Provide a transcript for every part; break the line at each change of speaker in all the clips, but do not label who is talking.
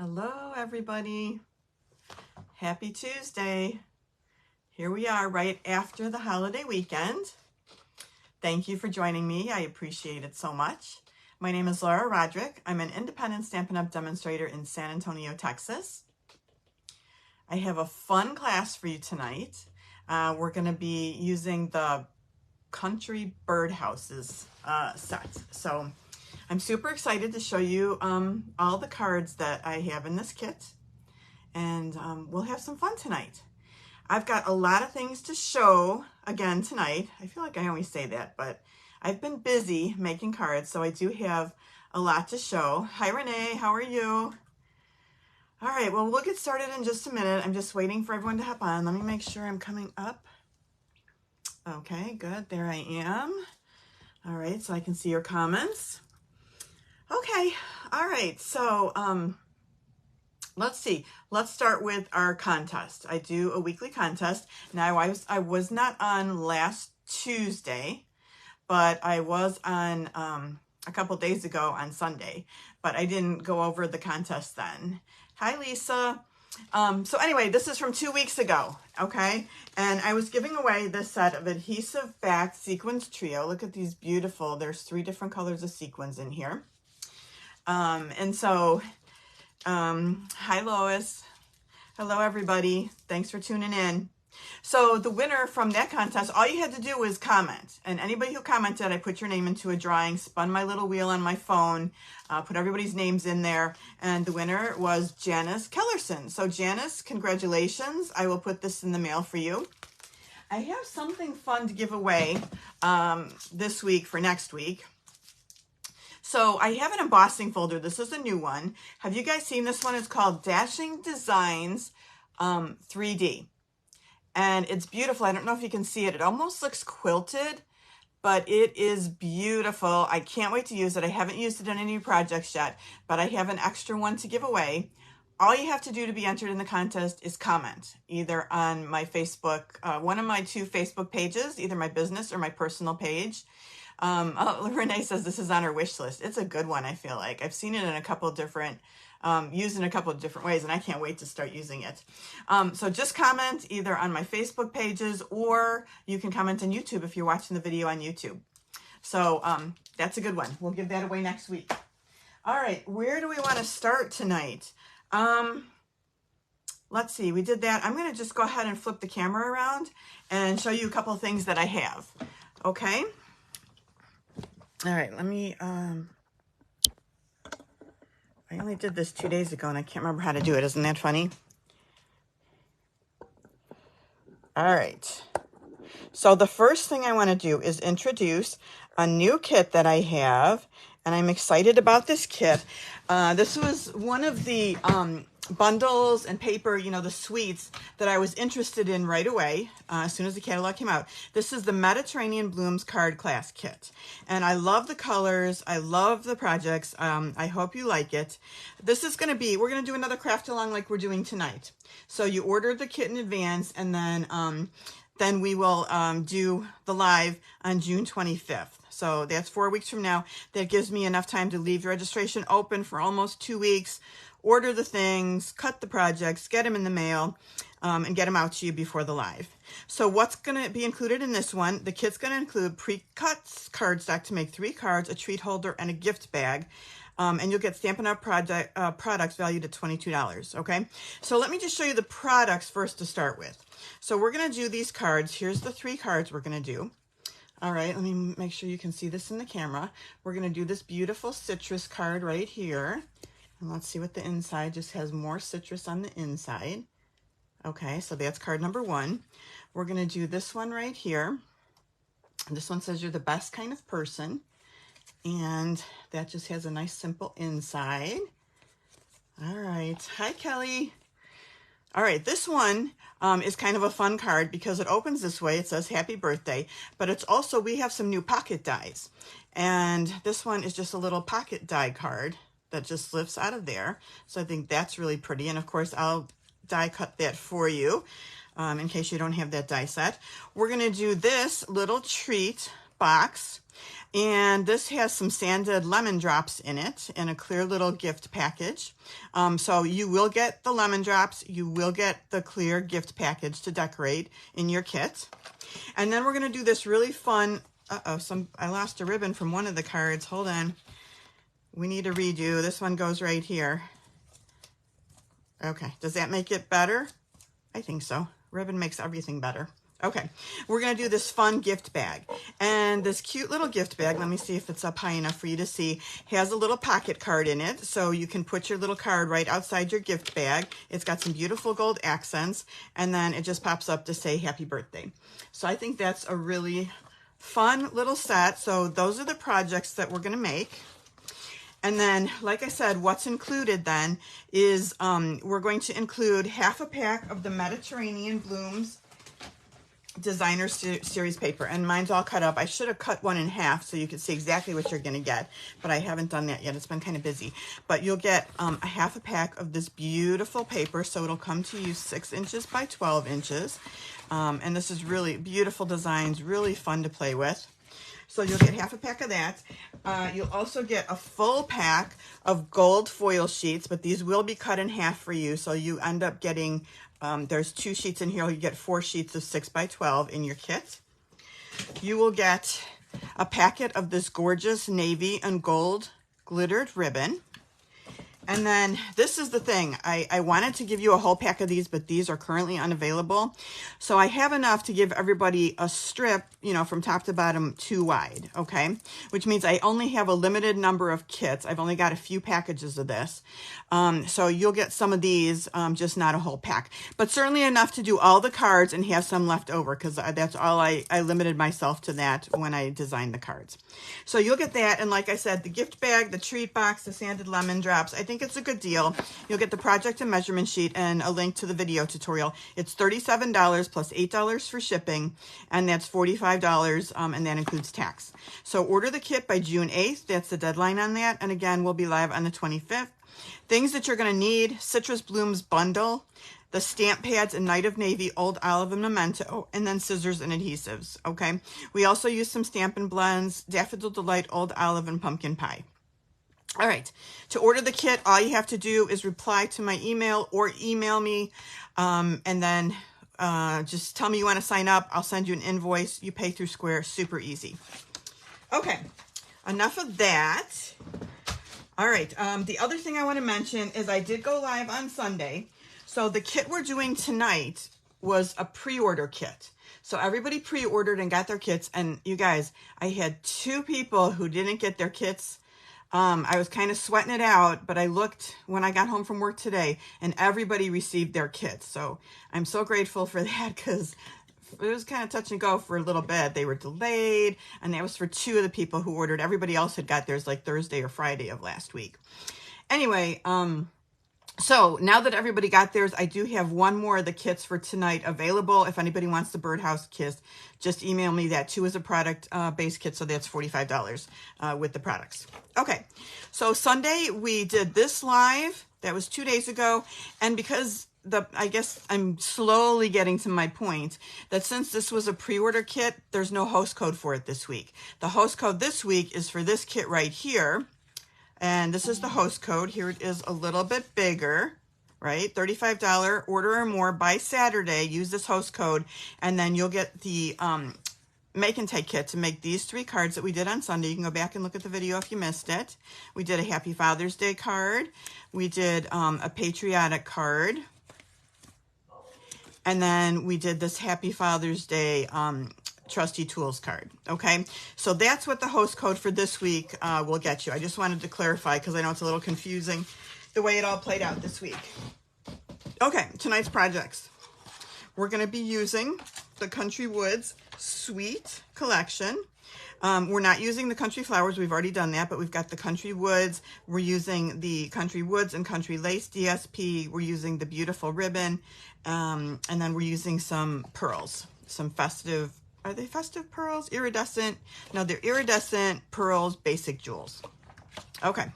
Hello, everybody. Happy Tuesday. Here we are right after the holiday weekend. Thank you for joining me. I appreciate it so much. My name is Laura Rodrick. I'm an independent Stampin' Up! Demonstrator in San Antonio, Texas. I have a fun class for you tonight. We're going to be using the Country Birdhouses set. So I'm super excited to show you all the cards that I have in this kit, and we'll have some fun tonight. I've got a lot of things to show again tonight. I feel like I always say that, but I've been busy making cards, so I do have a lot to show. Hi, Renee. How are you? All right, well, we'll get started in just a minute. I'm just waiting for everyone to hop on. Let me make sure I'm coming up. Okay, good. There I am. All right, so I can see your comments. Okay, all right, so let's see. Let's start with our contest. I do a weekly contest. Now, I was not on last Tuesday, but I was on a couple days ago on Sunday, but I didn't go over the contest then. Hi, Lisa. So anyway, this is from 2 weeks ago, okay? And I was giving away this set of adhesive backed sequins trio. Look at these beautiful, there's 3 different colors of sequins in here. And so, hi Lois. Hello everybody. Thanks for tuning in. So the winner from that contest, all you had to do was comment. And anybody who commented, I put your name into a drawing, spun my little wheel on my phone, put everybody's names in there. And the winner was Janice Kellerson. So Janice, congratulations. I will put this in the mail for you. I have something fun to give away this week for next week. So I have an embossing folder. This is a new one. Have you guys seen this one? It's called Dashing Designs 3D. And it's beautiful. I don't know if you can see it. It almost looks quilted, but it is beautiful. I can't wait to use it. I haven't used it in any projects yet, but I have an extra one to give away. All you have to do to be entered in the contest is comment, either on my Facebook, one of my 2 Facebook pages, either my business or my personal page. Renee says this is on her wish list. It's a good one, I feel like. I've seen it in a couple different, used in a couple of different ways, and I can't wait to start using it. So just comment either on my Facebook pages, or you can comment on YouTube if you're watching the video on YouTube. So that's a good one. We'll give that away next week. All right, where do we want to start tonight? Let's see, we did that. I'm going to just go ahead and flip the camera around and show you a couple of things that I have. Okay? All right, let me, I only did this 2 days ago and I can't remember how to do it. Isn't that funny? All right. So the first thing I want to do is introduce a new kit that I have, and I'm excited about this kit. This was one of the bundles and paper, you know, the suites that I was interested in right away as soon as the catalog came out. This is the Mediterranean Blooms Card Class Kit. And I love the colors. I love the projects. I hope you like it. This is going to be, we're going to do another craft along like we're doing tonight. So you order the kit in advance, and then we will do the live on June 25th. So that's 4 weeks from now. That gives me enough time to leave the registration open for almost 2 weeks, order the things, cut the projects, get them in the mail, and get them out to you before the live. So what's going to be included in this one? The kit's going to include pre-cut cardstock to make 3 cards, a treat holder, and a gift bag. And you'll get Stampin' Up! Products valued at $22, okay? So let me just show you the products first to start with. So we're going to do these cards. Here's the 3 cards we're going to do. All right, let me make sure you can see this in the camera. We're going to do this beautiful citrus card right here. And let's see what the inside just has. More citrus on the inside. Okay, so that's card number 1. We're going to do this one right here. This one says you're the best kind of person. And that just has a nice simple inside. All right. Hi, Kelly. All right, this one is kind of a fun card because it opens this way. It says happy birthday, but it's also, we have some new pocket dies. And this one is just a little pocket die card that just lifts out of there. So I think that's really pretty. And of course, I'll die cut that for you in case you don't have that die set. We're going to do this little treat box. And this has some sanded lemon drops in it in a clear little gift package. So you will get the lemon drops. You will get the clear gift package to decorate in your kit. And then we're going to do this really fun. I lost a ribbon from one of the cards. Hold on. We need a redo. This one goes right here. Okay. Does that make it better? I think so. Ribbon makes everything better. Okay, we're going to do this fun gift bag. And this cute little gift bag, let me see if it's up high enough for you to see, has a little pocket card in it. So you can put your little card right outside your gift bag. It's got some beautiful gold accents. And then it just pops up to say happy birthday. So I think that's a really fun little set. So those are the projects that we're going to make. And then, like I said, what's included then is we're going to include half a pack of the Mediterranean Blooms designer series paper, and mine's all cut up. I should have cut one in half so you can see exactly what you're going to get, but I haven't done that yet. It's been kind of busy. But you'll get a half a pack of this beautiful paper, so it'll come to you 6 inches by 12 inches. And this is really beautiful designs, really fun to play with. So you'll get half a pack of that. You'll also get a full pack of gold foil sheets, but these will be cut in half for you, so you end up getting there's 2 sheets in here. You get 4 sheets of 6 by 12 in your kit. You will get a packet of this gorgeous navy and gold glittered ribbon. And then this is the thing. I wanted to give you a whole pack of these, but these are currently unavailable. So I have enough to give everybody a strip, you know, from top to bottom 2 wide, okay? Which means I only have a limited number of kits. I've only got a few packages of this. So you'll get some of these, just not a whole pack. But certainly enough to do all the cards and have some left over, because that's all I limited myself to that when I designed the cards. So you'll get that, and like I said, the gift bag, the treat box, the sanded lemon drops. I think it's a good deal. You'll get the project and measurement sheet and a link to the video tutorial. It's $37 plus $8 for shipping, and that's $45, and that includes tax. So order the kit by June 8th. That's the deadline on that, and again, we'll be live on the 25th. Things that you're going to need: Citrus Blooms bundle, the stamp pads in Night of Navy, Old Olive, and Memento, and then scissors and adhesives, okay? We also use some Stampin' Blends, Daffodil Delight, Old Olive, and Pumpkin Pie. All right, to order the kit, all you have to do is reply to my email or email me, and then just tell me you want to sign up. I'll send you an invoice. You pay through Square, super easy. Okay, enough of that. All right, the other thing I want to mention is I did go live on Sunday. So the kit we're doing tonight was a pre-order kit. So everybody pre-ordered and got their kits. And you guys, I had 2 people who didn't get their kits. I was kind of sweating it out, but I looked when I got home from work today and everybody received their kits. So I'm so grateful for that, because it was kind of touch and go for a little bit. They were delayed, and that was for 2 of the people who ordered. Everybody else had got theirs like Thursday or Friday of last week. Anyway, so now that everybody got theirs, I do have 1 more of the kits for tonight available. If anybody wants the Birdhouse kit, just email me that. 2 is a product base kit, so that's $45 with the products. Okay, so Sunday we did this live. That was 2 days ago, and because I guess I'm slowly getting to my point that since this was a pre-order kit, there's no host code for it this week. The host code this week is for this kit right here. And this is the host code. Here it is a little bit bigger, right? $35, order or more by Saturday. Use this host code, and then you'll get the make and take kit to make these 3 cards that we did on Sunday. You can go back and look at the video if you missed it. We did a Happy Father's Day card. We did a patriotic card. And then we did this Happy Father's Day Trusty Tools card. Okay, so that's what the host code for this week will get you. I just wanted to clarify, because I know it's a little confusing the way it all played out this week. Okay, tonight's projects. We're going to be using the Country Woods Suite collection. We're not using the Country Flowers. We've already done that, but we've got the Country Woods. We're using the Country Woods and Country Lace DSP. We're using the beautiful ribbon, and then we're using some pearls, some festive. Are they festive pearls? Iridescent? No, they're iridescent pearls, basic jewels. Okay.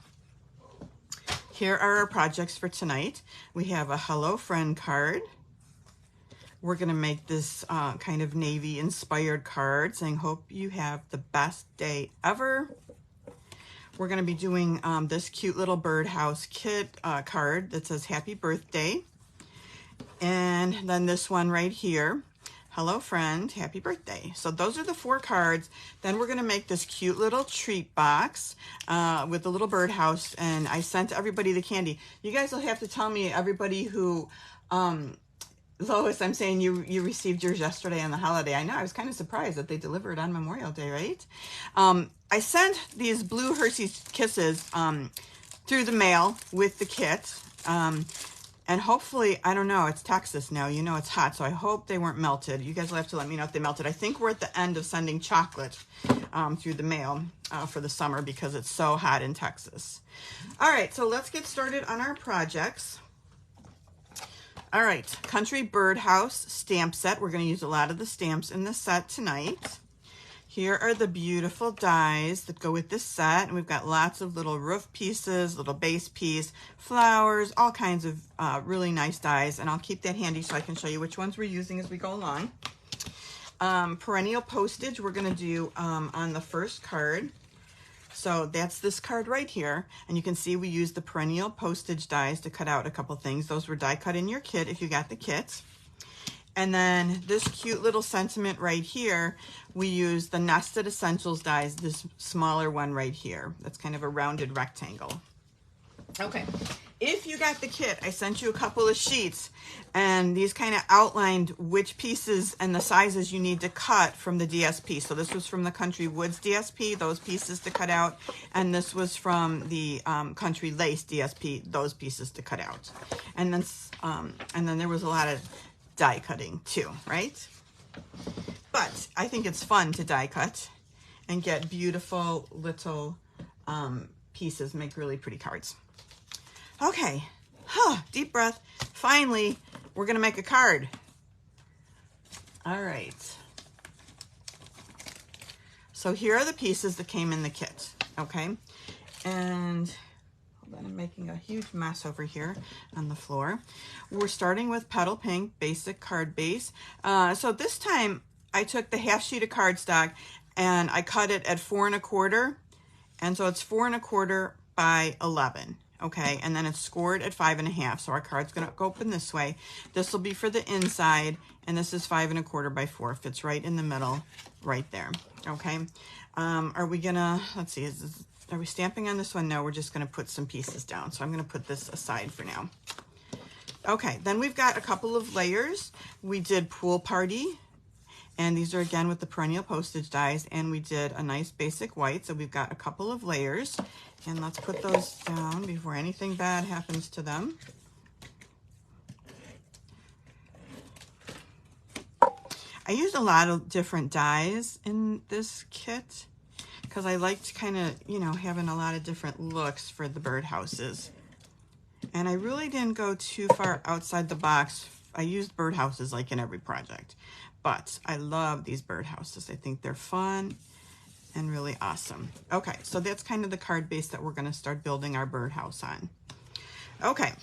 Here are our projects for tonight. We have a Hello Friend card, We're gonna make this kind of navy inspired card saying, hope you have the best day ever. We're gonna be doing this cute little birdhouse kit card that says happy birthday. And then this one right here, hello friend, happy birthday. So those are the 4 cards. Then we're gonna make this cute little treat box with the little birdhouse, and I sent everybody the candy. You guys will have to tell me, everybody who, Lois, I'm saying you received yours yesterday on the holiday. I know, I was kind of surprised that they delivered on Memorial Day, right? I sent these blue Hershey's Kisses through the mail with the kit. And hopefully, I don't know, it's Texas now, you know it's hot, so I hope they weren't melted. You guys will have to let me know if they melted. I think we're at the end of sending chocolate through the mail for the summer because it's so hot in Texas. All right, so let's get started on our projects. All right, Country Birdhouse stamp set. We're going to use a lot of the stamps in the set tonight. Here are the beautiful dies that go with this set. And we've got lots of little roof pieces, little base piece, flowers, all kinds of really nice dies. And I'll keep that handy so I can show you which ones we're using as we go along. Perennial postage we're going to do on the first card. So that's this card right here. And you can see we used the perennial postage dies to cut out a couple things. Those were die cut in your kit if you got the kit. And then this cute little sentiment right here, we use the Nested Essentials dies, this smaller one right here. That's kind of a rounded rectangle. Okay, if you got the kit, I sent you a couple of sheets, and these kind of outlined which pieces and the sizes you need to cut from the DSP. So this was from the Country Woods DSP, those pieces to cut out, and this was from the Country Lace DSP, those pieces to cut out. And then there was a lot of die cutting too, right? But I think it's fun to die cut and get beautiful little pieces, make really pretty cards. Okay, deep breath. Finally, we're gonna make a card. All right. So here are the pieces that came in the kit, okay? And I'm making a huge mess over here on the floor. We're starting with Petal Pink basic card base. So this time I took the half sheet of cardstock and I cut it at 4 1/4, and so it's 4 1/4 by 11. Okay, and then it's scored at 5 1/2. So our card's gonna go open this way. This will be for the inside, and this is 5 1/4 by 4. Fits right in the middle, right there. Okay. Are we gonna? Let's see. Are we stamping on this one? No, we're just going to put some pieces down. So I'm going to put this aside for now. Okay, then we've got a couple of layers. We did Pool Party, and these are again with the perennial postage dies, and we did a nice basic white. So we've got a couple of layers, and let's put those down before anything bad happens to them. I used a lot of different dies in this kit, because I liked kind of, you know, having a lot of different looks for the birdhouses. And I really didn't go too far outside the box. I used birdhouses like in every project, but I love these birdhouses. I think they're fun and really awesome. Okay, so that's kind of the card base that we're gonna start building our birdhouse on. Okay,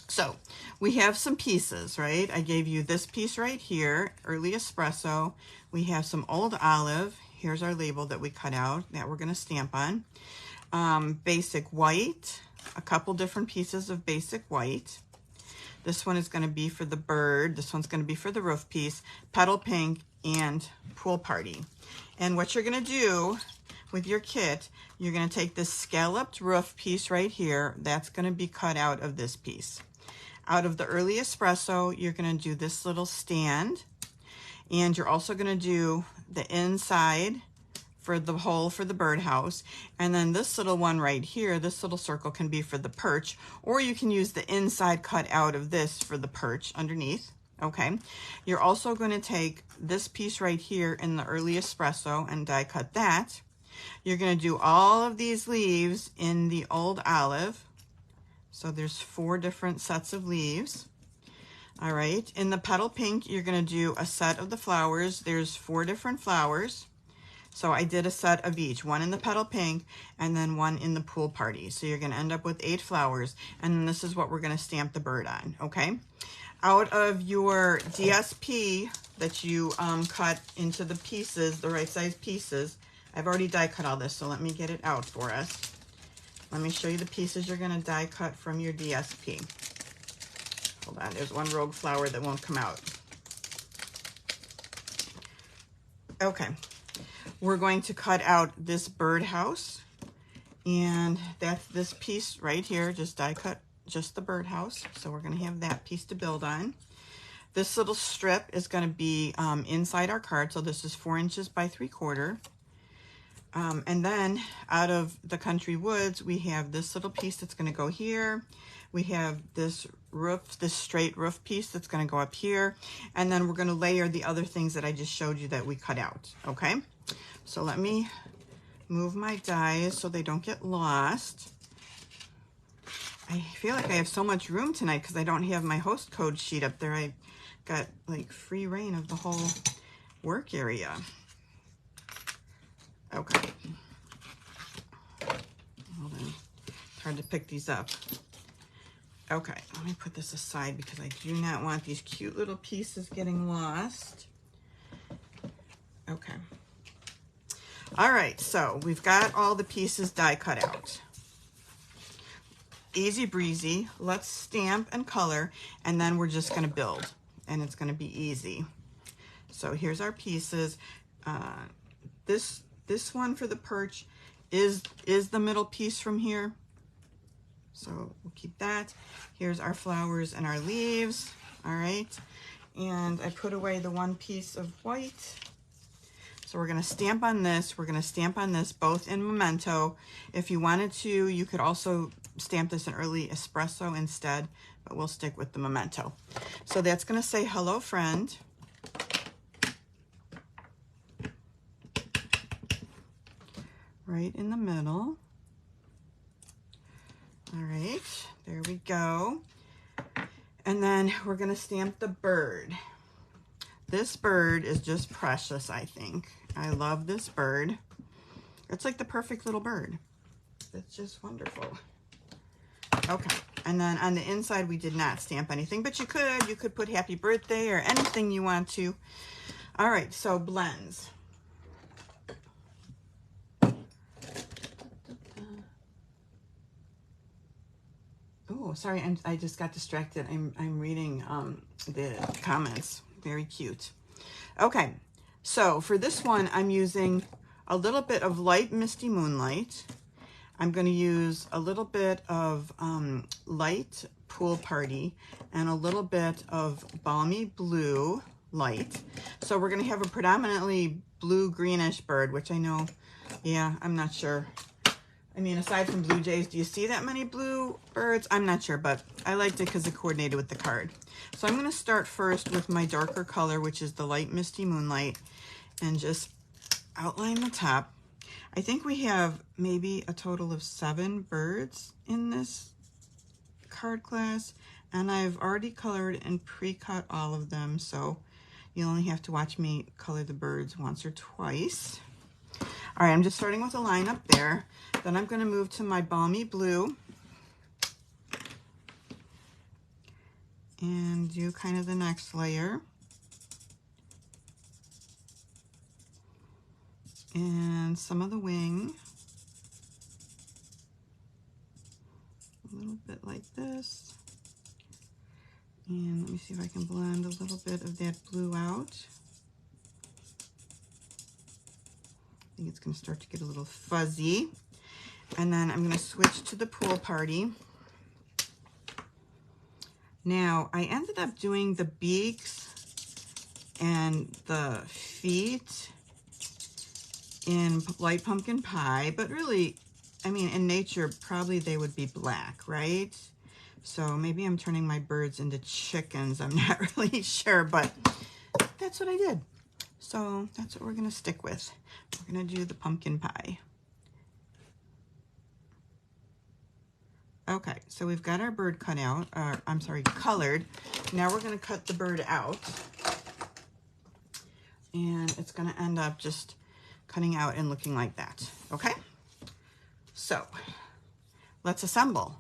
so we have some pieces, right? I gave you this piece right here, Early Espresso. We have some Old Olive. Here's our label that we cut out that we're going to stamp on. Basic white, a couple different pieces of basic white. This one is going to be for the bird. This one's going to be for the roof piece, Petal Pink, and Pool Party. And what you're going to do with your kit, you're going to take this scalloped roof piece right here. That's going to be cut out of this piece. Out of the Early Espresso, you're going to do this little stand. And you're also going to do the inside for the hole for the birdhouse. And then this little one right here, this little circle can be for the perch, or you can use the inside cut out of this for the perch underneath. Okay. You're also going to take this piece right here in the Early Espresso and die cut that. You're going to do all of these leaves in the Old Olive. So there's 4 different sets of leaves. All right, in the Petal Pink, you're going to do a set of the flowers. There's 4 different flowers. So I did a set of each, one in the Petal Pink and then one in the Pool Party. So you're going to end up with 8 flowers, and this is what we're going to stamp the bird on, okay? out of your DSP that you cut into the pieces, the right size pieces. I've already die cut all this, so let me get it out for us. Let me show you the pieces you're going to die cut from your DSP. Hold on, there's one rogue flower that won't come out. Okay, we're going to cut out this birdhouse, and that's this piece right here, just die cut just the birdhouse. So we're going to have that piece to build on. This little strip is going to be inside our card, so this is 4 inches by 3/4. And then out of the Country Woods, we have this little piece that's going to go here. We have this roof, this straight roof piece that's going to go up here. And then we're going to layer the other things that I just showed you that we cut out. Okay, so let me move my dies so they don't get lost. I feel like I have so much room tonight because I don't have my host code sheet up there. I got like free reign of the whole work area. Okay. Hold on. It's hard to pick these up. Okay, let me put this aside because I do not want these cute little pieces getting lost. Okay. All right, so we've got all the pieces die cut out. Easy breezy. Let's stamp and color, and then we're just going to build, and it's going to be easy. So here's our pieces. This one for the perch is the middle piece from here. So we'll keep that. Here's our flowers and our leaves. All right. And I put away the one piece of white. So we're going to stamp on this. We're going to stamp on this both in Memento. If you wanted to, you could also stamp this in early espresso instead, but we'll stick with the Memento. So that's going to say hello friend. Right in the middle. All right, there we go. And then we're going to stamp the bird. This bird is just precious, I think. I love this bird. It's like the perfect little bird. It's just wonderful. Okay, and then on the inside we did not stamp anything, but you could put happy birthday or anything you want to. All right, so blends. Oh, sorry, I just got distracted. I'm reading the comments. Very cute. Okay, so for this one, I'm using a little bit of light misty moonlight. I'm going to use a little bit of light pool party and a little bit of balmy blue light. So we're going to have a predominantly blue greenish bird, which I know, yeah, I'm not sure. I mean, aside from blue jays, do you see that many blue birds? I'm not sure, but I liked it because it coordinated with the card. So I'm going to start first with my darker color, which is the light misty moonlight, and just outline the top. I think we have maybe a total of 7 birds in this card class, and I've already colored and pre-cut all of them, so you only have to watch me color the birds once or twice. All right, I'm just starting with a line up there. Then I'm going to move to my balmy blue and do kind of the next layer. And some of the wing. A little bit like this. And let me see if I can blend a little bit of that blue out. I think it's going to start to get a little fuzzy. And then I'm going to switch to the pool party. Now, I ended up doing the beaks and the feet in light pumpkin pie, but really, I mean, in nature, probably they would be black, right? So maybe I'm turning my birds into chickens. I'm not really sure, but that's what I did. So that's what we're going to stick with. We're going to do the pumpkin pie. Okay, so we've got our bird cut out, I'm sorry, colored. Now we're going to cut the bird out. And it's going to end up just cutting out and looking like that. Okay? So, let's assemble.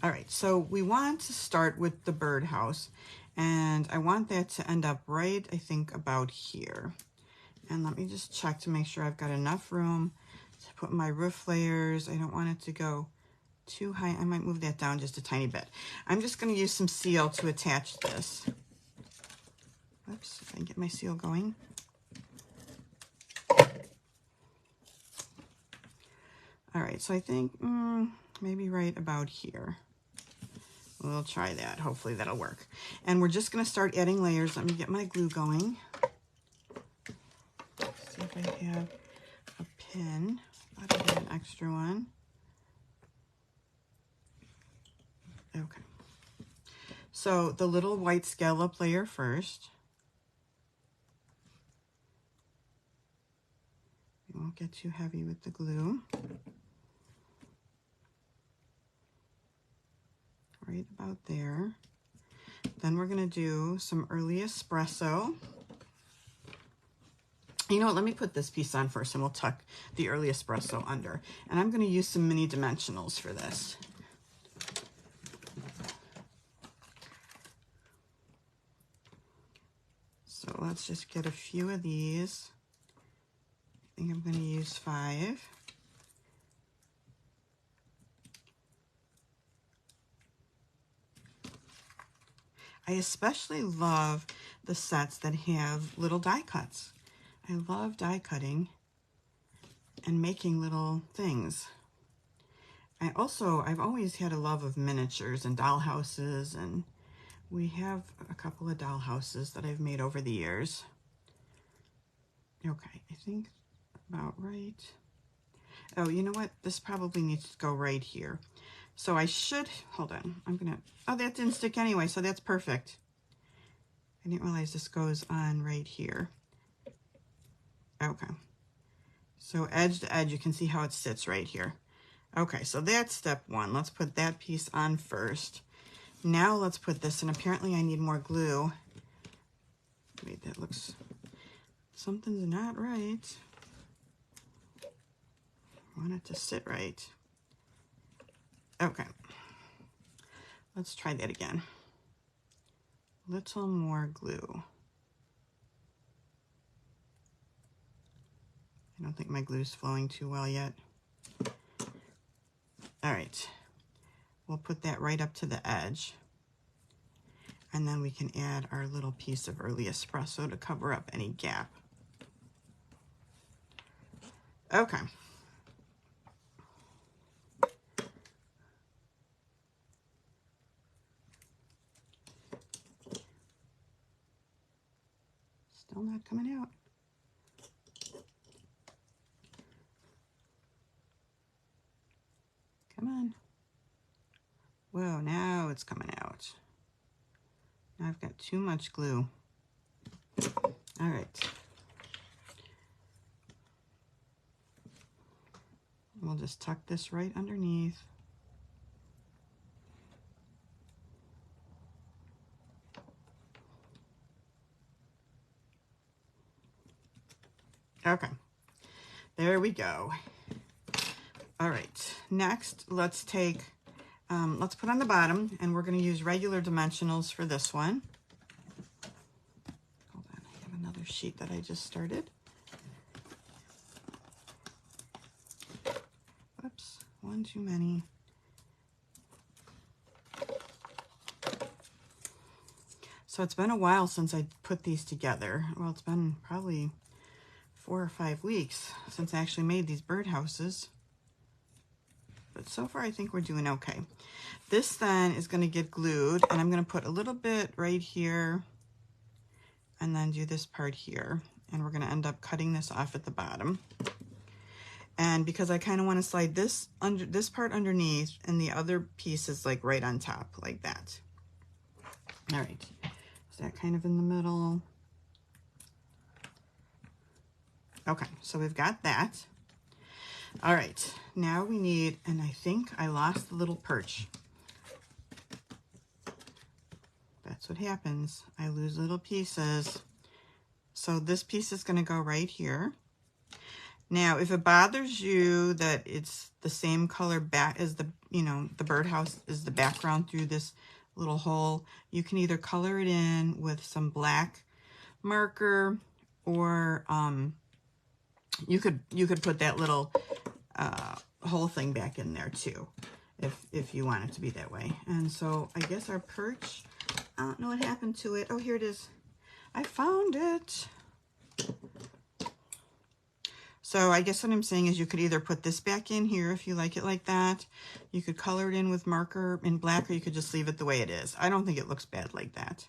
All right, so we want to start with the birdhouse, and I want that to end up right, I think, about here. And let me just check to make sure I've got enough room to put my roof layers. I don't want it to go too high. I might move that down just a tiny bit. I'm just going to use some seal to attach this. Oops, if I can get my seal going. All right, so I think maybe right about here. We'll try that. Hopefully that'll work. And we're just going to start adding layers. Let me get my glue going. Let's see if I have a pin. I thought I had an extra one. Okay. So the little white scallop layer first. We won't get too heavy with the glue. Right about there. Then we're going to do some early espresso. You know what, let me put this piece on first and we'll tuck the early espresso under. And I'm going to use some mini dimensionals for this. So let's just get a few of these. I think I'm going to use 5. I especially love the sets that have little die cuts. I love die cutting and making little things. I've always had a love of miniatures and doll houses, and we have a couple of doll houses that I've made over the years. Okay, I think about right. Oh, you know what? This probably needs to go right here. So I should, hold on, oh, that didn't stick anyway, so that's perfect. I didn't realize this goes on right here. Okay. So edge to edge, you can see how it sits right here. Okay, so that's step 1. Let's put that piece on first. Now let's put this, and apparently I need more glue. Wait, that looks, something's not right. I want it to sit right. Okay, let's try that again. Little more glue. I don't think my glue's flowing too well yet. All right, we'll put that right up to the edge. And then we can add our little piece of early espresso to cover up any gap. Okay. Still not coming out. Come on. Whoa, now it's coming out. Now I've got too much glue. All right. We'll just tuck this right underneath. Okay, there we go. All right, next let's take, let's put on the bottom, and we're going to use regular dimensionals for this one. Hold on, I have another sheet that I just started. Whoops, one too many. So it's been a while since I put these together. Well, it's been probably 4 or 5 weeks since I actually made these birdhouses. But so far I think we're doing okay. This then is going to get glued, and I'm going to put a little bit right here and then do this part here. And we're going to end up cutting this off at the bottom. And because I kind of want to slide this part underneath, and the other piece is like right on top, like that. All right, is that kind of in the middle? Okay, so we've got that. All right, now we need, and I think I lost the little perch. That's what happens. I lose little pieces. So this piece is going to go right here. Now, if it bothers you that it's the same color back as the, you know, the birdhouse is the background through this little hole, you can either color it in with some black marker, or you could put that little whole thing back in there too, if you want it to be that way. And so I guess our perch, I don't know what happened to it. Oh, here it is. I found it. So I guess what I'm saying is you could either put this back in here if you like it like that. You could color it in with marker in black, or you could just leave it the way it is. I don't think it looks bad like that.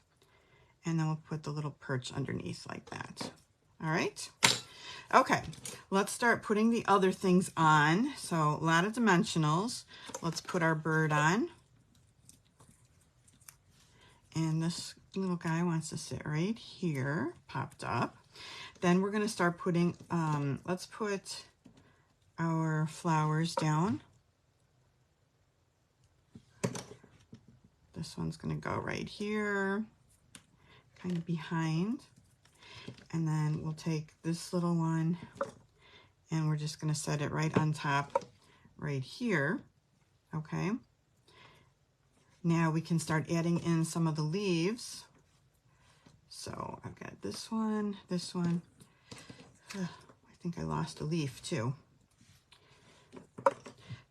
And then we'll put the little perch underneath like that. All right. Okay, let's start putting the other things on. So a lot of dimensionals. Let's put our bird on. And this little guy wants to sit right here, popped up. Then we're going to start putting, let's put our flowers down. This one's going to go right here, kind of behind. And then we'll take this little one and we're just going to set it right on top right here. Okay. Now we can start adding in some of the leaves. So I've got this one, this one. I think I lost a leaf too.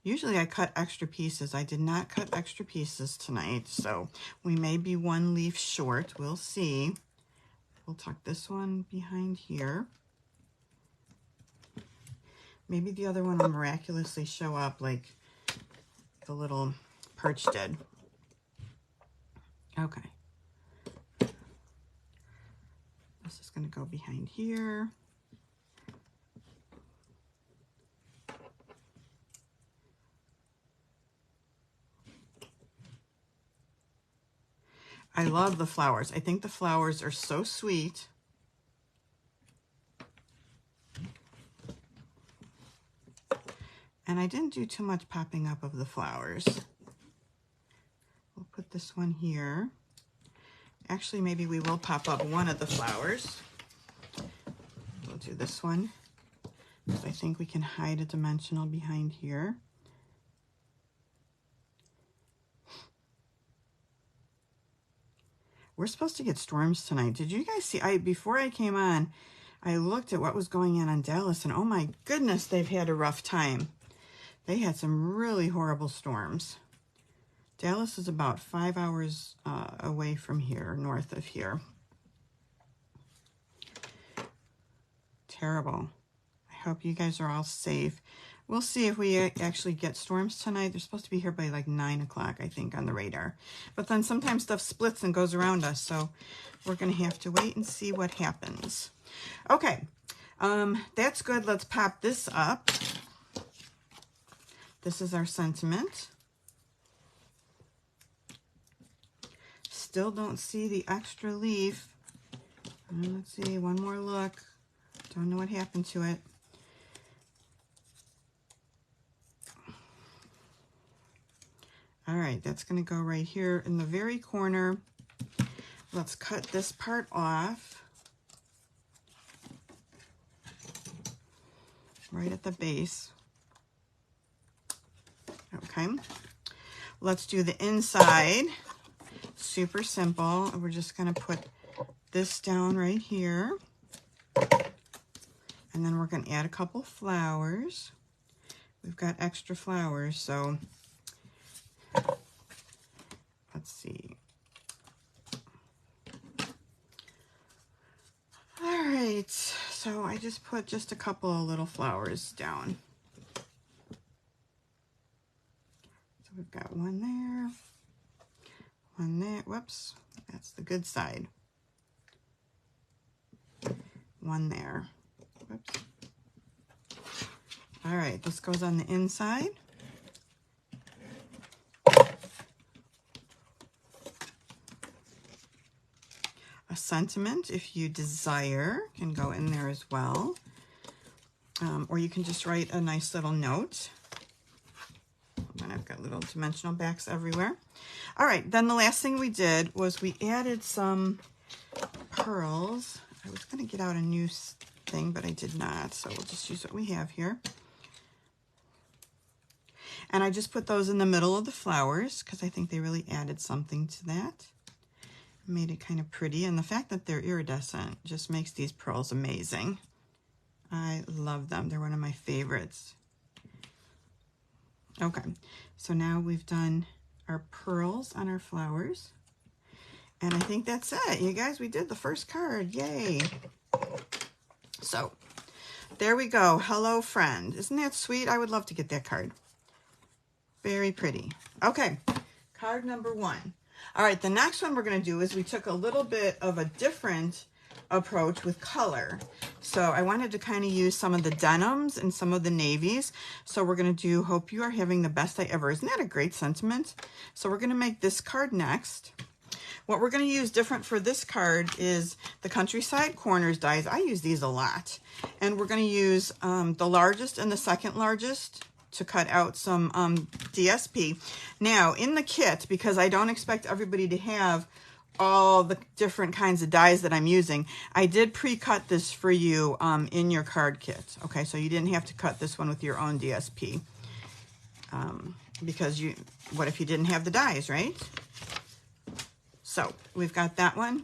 Usually I cut extra pieces. I did not cut extra pieces tonight, so we may be one leaf short. We'll see. We'll tuck this one behind here. Maybe the other one will miraculously show up like the little perch did. Okay. This is going to go behind here. I love the flowers. I think the flowers are so sweet. And I didn't do too much popping up of the flowers. We'll put this one here. Actually, maybe we will pop up one of the flowers. We'll do this one, because I think we can hide a dimensional behind here. We're supposed to get storms tonight. Did you guys see? Before I came on, I looked at what was going on in Dallas, and oh my goodness, they've had a rough time. They had some really horrible storms. Dallas is about 5 hours away from here, north of here. Terrible. I hope you guys are all safe. We'll see if we actually get storms tonight. They're supposed to be here by like 9 o'clock, I think, on the radar. But then sometimes stuff splits and goes around us, so we're going to have to wait and see what happens. Okay, that's good. Let's pop this up. This is our sentiment. Still don't see the extra leaf. Let's see, one more look. Don't know what happened to it. All right, that's going to go right here in the very corner. Let's cut this part off. Right at the base. Okay. Let's do the inside. Super simple. We're just going to put this down right here. And then we're going to add a couple flowers. We've got extra flowers, so let's see. All right, so I just put just a couple of little flowers down. So we've got one there, one there. Whoops, that's the good side. One there. Whoops. All right, this goes on the inside. A sentiment, if you desire, can go in there as well. Or you can just write a nice little note. And I've got little dimensional backs everywhere. All right, then the last thing we did was we added some pearls. I was going to get out a new thing, but I did not. So we'll just use what we have here. And I just put those in the middle of the flowers because I think they really added something to that. Made it kind of pretty. And the fact that they're iridescent just makes these pearls amazing. I love them. They're one of my favorites. Okay, so now we've done our pearls on our flowers. And I think that's it. You guys, we did the first card. Yay. So there we go. Hello, friend. Isn't that sweet? I would love to get that card. Very pretty. Okay, card number 1. All right, the next one we're going to do is we took a little bit of a different approach with color. So I wanted to kind of use some of the denims and some of the navies. So we're going to do Hope You Are Having the Best Day Ever. Isn't that a great sentiment? So we're going to make this card next. What we're going to use different for this card is the Countryside Corners dies. I use these a lot. And we're going to use the largest and the second largest to cut out some DSP. Now, in the kit, because I don't expect everybody to have all the different kinds of dies that I'm using, I did pre-cut this for you in your card kit. Okay, so you didn't have to cut this one with your own DSP. Because what if you didn't have the dies, right? So we've got that one.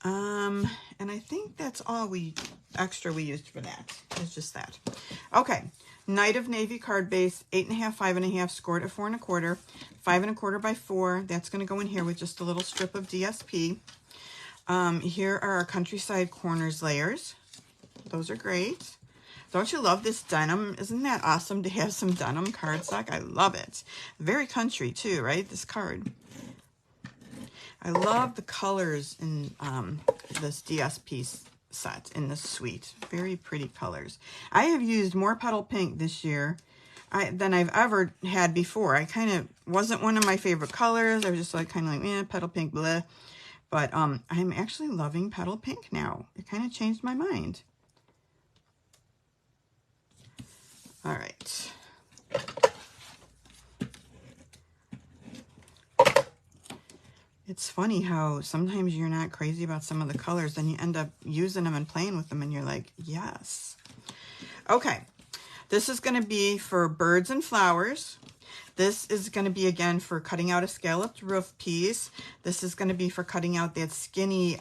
And I think that's all extra we used for that. It's just that. Okay. Night of Navy card base, 8.5, 5.5, scored at 4 1/4, 5 1/4 by 4. That's going to go in here with just a little strip of DSP. Here are our Countryside Corners layers. Those are great. Don't you love this denim? Isn't that awesome to have some denim cardstock? I love it. Very country too, right? This card. I love the colors in this DSP set in this suite. Very pretty colors. I have used more petal pink this year than I've ever had before. I kind of wasn't one of my favorite colors. I was just like kind of like, petal pink, bleh. But I'm actually loving petal pink now. It kind of changed my mind. All right. It's funny how sometimes you're not crazy about some of the colors, then you end up using them and playing with them, and you're like, yes. Okay, this is going to be for birds and flowers. This is going to be, again, for cutting out a scalloped roof piece. This is going to be for cutting out that skinny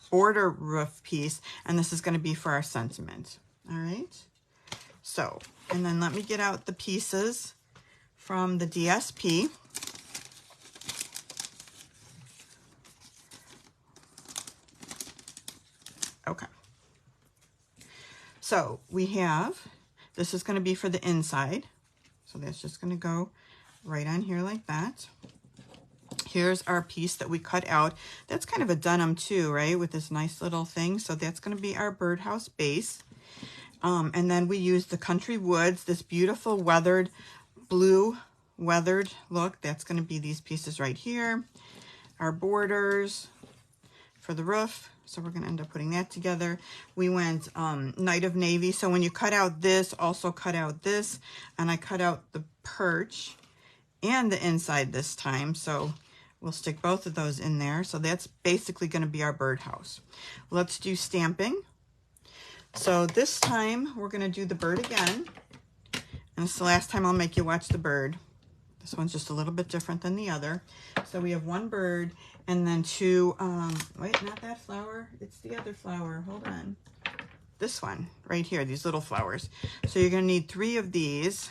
border roof piece, and this is going to be for our sentiment. All right? So, and then let me get out the pieces from the DSP. Okay, so we have, this is going to be for the inside. So that's just going to go right on here like that. Here's our piece that we cut out. That's kind of a denim too, right? With this nice little thing. So that's going to be our birdhouse base. And then we use the Country Woods, this beautiful weathered, blue weathered look. That's going to be these pieces right here. Our borders for the roof. So we're going to end up putting that together. We went Night of Navy. So when you cut out this, also cut out this. And I cut out the perch and the inside this time. So we'll stick both of those in there. So that's basically going to be our birdhouse. Let's do stamping. So this time we're going to do the bird again. And it's the last time I'll make you watch the bird. This one's just a little bit different than the other. So we have one bird and then two, wait, not that flower. It's the other flower. Hold on. This one right here, these little flowers. So you're going to need 3 of these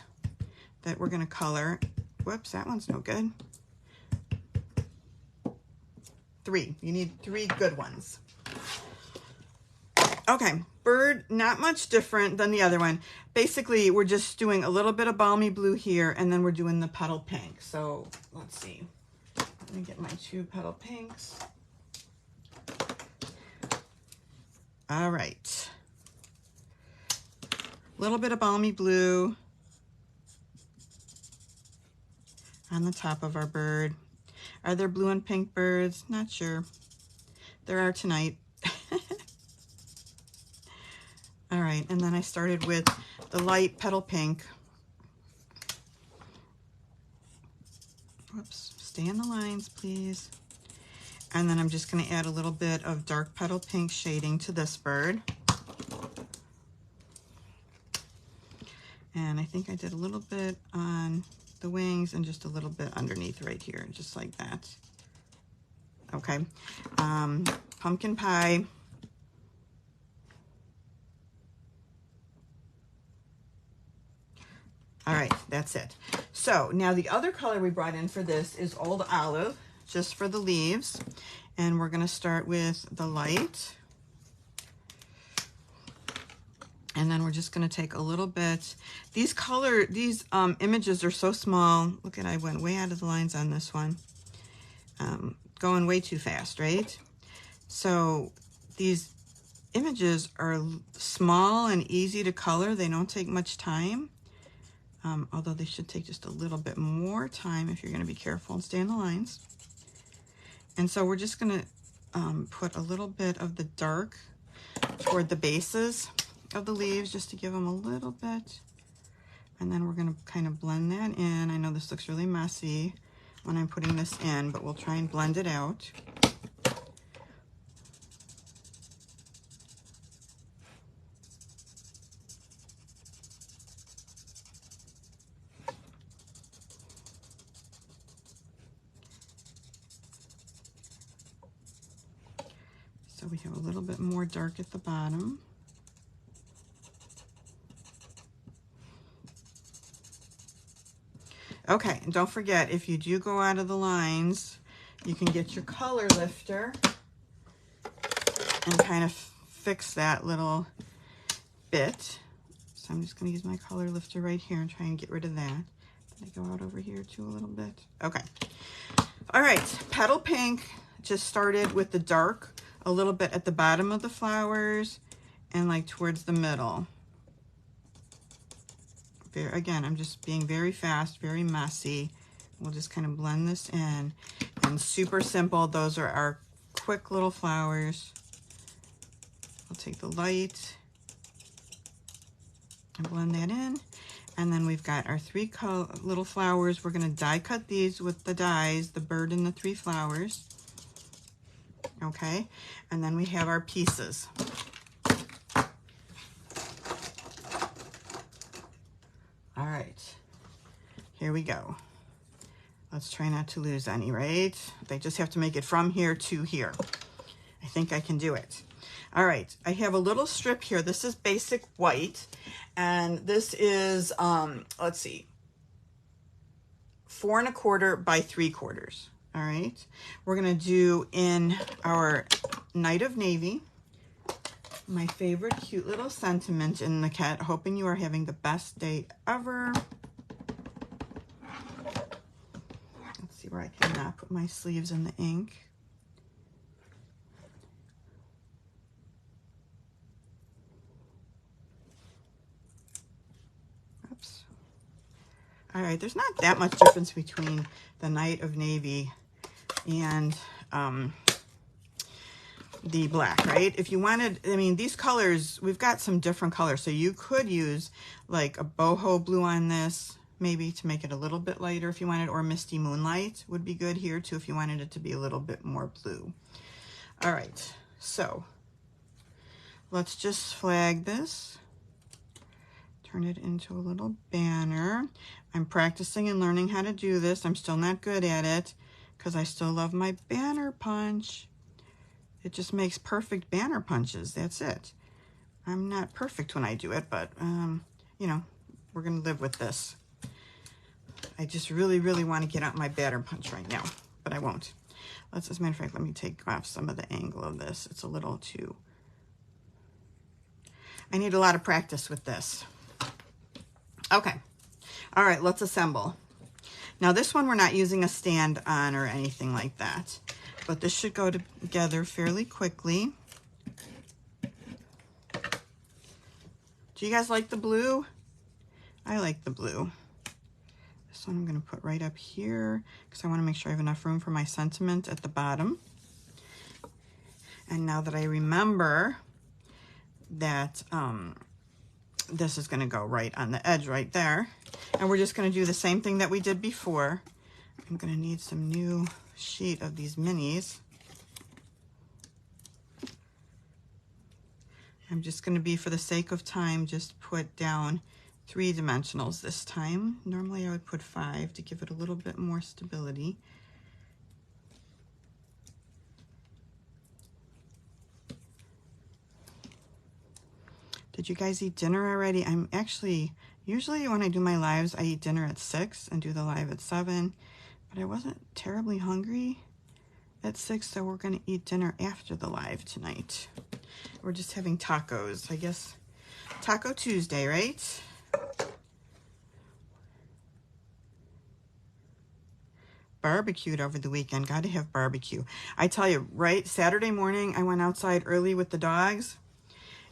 that we're going to color. Whoops, that one's no good. 3. You need 3 good ones. Okay, bird, not much different than the other one. Basically, we're just doing a little bit of balmy blue here, and then we're doing the petal pink. So let's see. Let me get my 2 petal pinks. All right. A little bit of balmy blue on the top of our bird. Are there blue and pink birds? Not sure. There are tonight. All right, and then I started with the light petal pink. Whoops, stay in the lines, please. And then I'm just going to add a little bit of dark petal pink shading to this bird. And I think I did a little bit on the wings and just a little bit underneath right here, just like that. Okay, pumpkin pie. All right, that's it. So now the other color we brought in for this is Old Olive, just for the leaves. And we're gonna start with the light. And then we're just gonna take a little bit. These images are so small. Look at, I went way out of the lines on this one. Going way too fast, right? So these images are small and easy to color. They don't take much time. Although they should take just a little bit more time if you're going to be careful and stay in the lines. And so we're just going to put a little bit of the dark toward the bases of the leaves just to give them a little bit. And then we're going to kind of blend that in. I know this looks really messy when I'm putting this in, but we'll try and blend it out. So we have a little bit more dark at the bottom. Okay, and don't forget, if you do go out of the lines, you can get your color lifter and kind of fix that little bit. So I'm just going to use my color lifter right here and try and get rid of that. Did I go out over here too a little bit? Okay. All right, Petal Pink just started with the dark a little bit at the bottom of the flowers and like towards the middle. Again, I'm just being very fast, very messy. We'll just kind of blend this in. And super simple. Those are our quick little flowers. I'll take the light and blend that in. And then we've got our three little flowers. We're going to die cut these with the dies, the bird and the three flowers. Okay, and then we have our pieces. All right, here we go. Let's try not to lose any, right? They just have to make it from here to here. I think I can do it. All right, I have a little strip here. This is basic white, and this is, let's see, 4 1/4 by 3/4. All right, we're gonna do in our Night of Navy, my favorite cute little sentiment in the kit, hoping you are having the best day ever. Let's see where I cannot put my sleeves in the ink. Oops. All right, there's not that much difference between the Night of Navy and the black, right? If you wanted, I mean, these colors, we've got some different colors, so you could use like a boho blue on this, maybe to make it a little bit lighter if you wanted, or Misty Moonlight would be good here too if you wanted it to be a little bit more blue. All right, so let's just flag this, turn it into a little banner. I'm practicing and learning how to do this. I'm still not good at it because I still love my banner punch. It just makes perfect banner punches. That's it. I'm not perfect when I do it, but, you know, we're going to live with this. I just really, really want to get out my banner punch right now, but I won't. Let's, as a matter of fact, let me take off some of the angle of this. It's a little too... I need a lot of practice with this. Okay. All right, let's assemble. Now this one we're not using a stand on or anything like that, but this should go together fairly quickly. Do you guys like the blue? I like the blue. This one I'm going to put right up here because I want to make sure I have enough room for my sentiment at the bottom. And now that I remember that this is going to go right on the edge right there, and we're just going to do the same thing that we did before. I'm going to need some new sheet of these minis. I'm just going to be, for the sake of time, just put down 3 dimensionals this time. Normally I would put 5 to give it a little bit more stability. Did you guys eat dinner already? I'm actually, usually when I do my lives, I eat dinner at 6 and do the live at 7, but I wasn't terribly hungry at 6, so we're gonna eat dinner after the live tonight. We're just having tacos, I guess. Taco Tuesday, right? Barbecued over the weekend. Got to have barbecue. I tell you, right, Saturday morning, I went outside early with the dogs,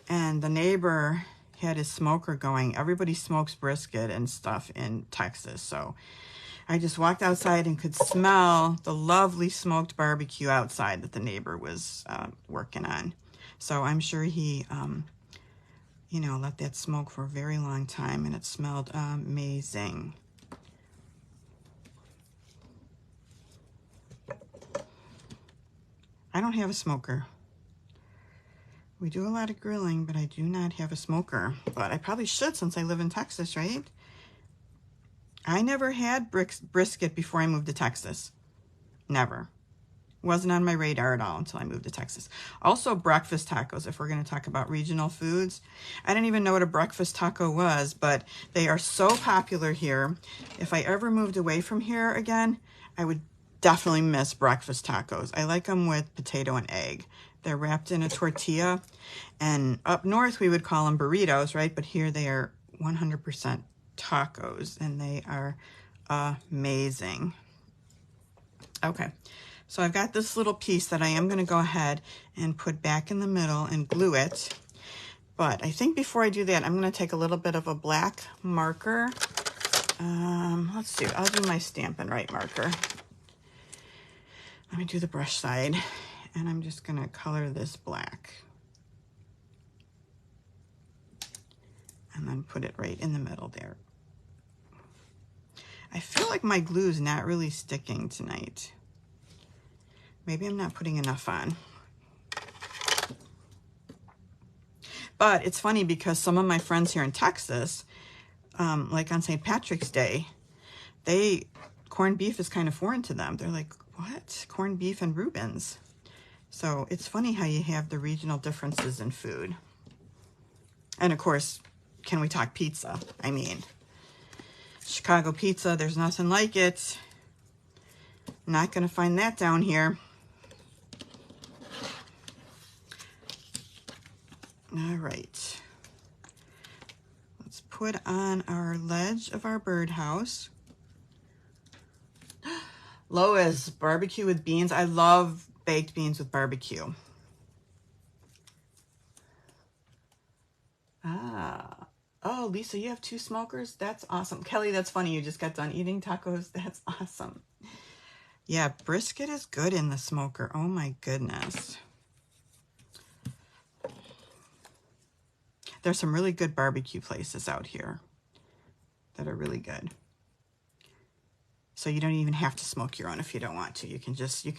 and the neighbor had his smoker going. Everybody smokes brisket and stuff in Texas, so I just walked outside and could smell the lovely smoked barbecue outside that the neighbor was working on. So I'm sure he, you know, let that smoke for a very long time, and it smelled amazing. I don't have a smoker. We do a lot of grilling, but I do not have a smoker. But I probably should since I live in Texas, right? I never had brisket before I moved to Texas. Never. Wasn't on my radar at all until I moved to Texas. Also, breakfast tacos, if we're going to talk about regional foods. I didn't even know what a breakfast taco was, but they are so popular here. If I ever moved away from here again, I would definitely miss breakfast tacos. I like them with potato and egg. They're wrapped in a tortilla, and up north we would call them burritos, right? But here they are 100% tacos, and they are amazing. Okay, so I've got this little piece that I am going to go ahead and put back in the middle and glue it. But I think before I do that, I'm going to take a little bit of a black marker. Let's see, I'll do my Stampin' Right marker. Let me do the brush side, and I'm just going to color this black. And then put it right in the middle there. I feel like my glue is not really sticking tonight. Maybe I'm not putting enough on. But it's funny because some of my friends here in Texas, like on St. Patrick's Day, corned beef is kind of foreign to them. They're like, what? Corned beef and Reubens. So it's funny how you have the regional differences in food. And of course, can we talk pizza? I mean, Chicago pizza, there's nothing like it. Not going to find that down here. All right. Let's put on our ledge of our birdhouse. Lois, barbecue with beans. I love baked beans with barbecue. Ah. Oh, Lisa, you have 2 smokers? That's awesome. Kelly, that's funny. You just got done eating tacos. That's awesome. Yeah, brisket is good in the smoker. Oh my goodness. There's some really good barbecue places out here that are really good. So you don't even have to smoke your own if you don't want to. You can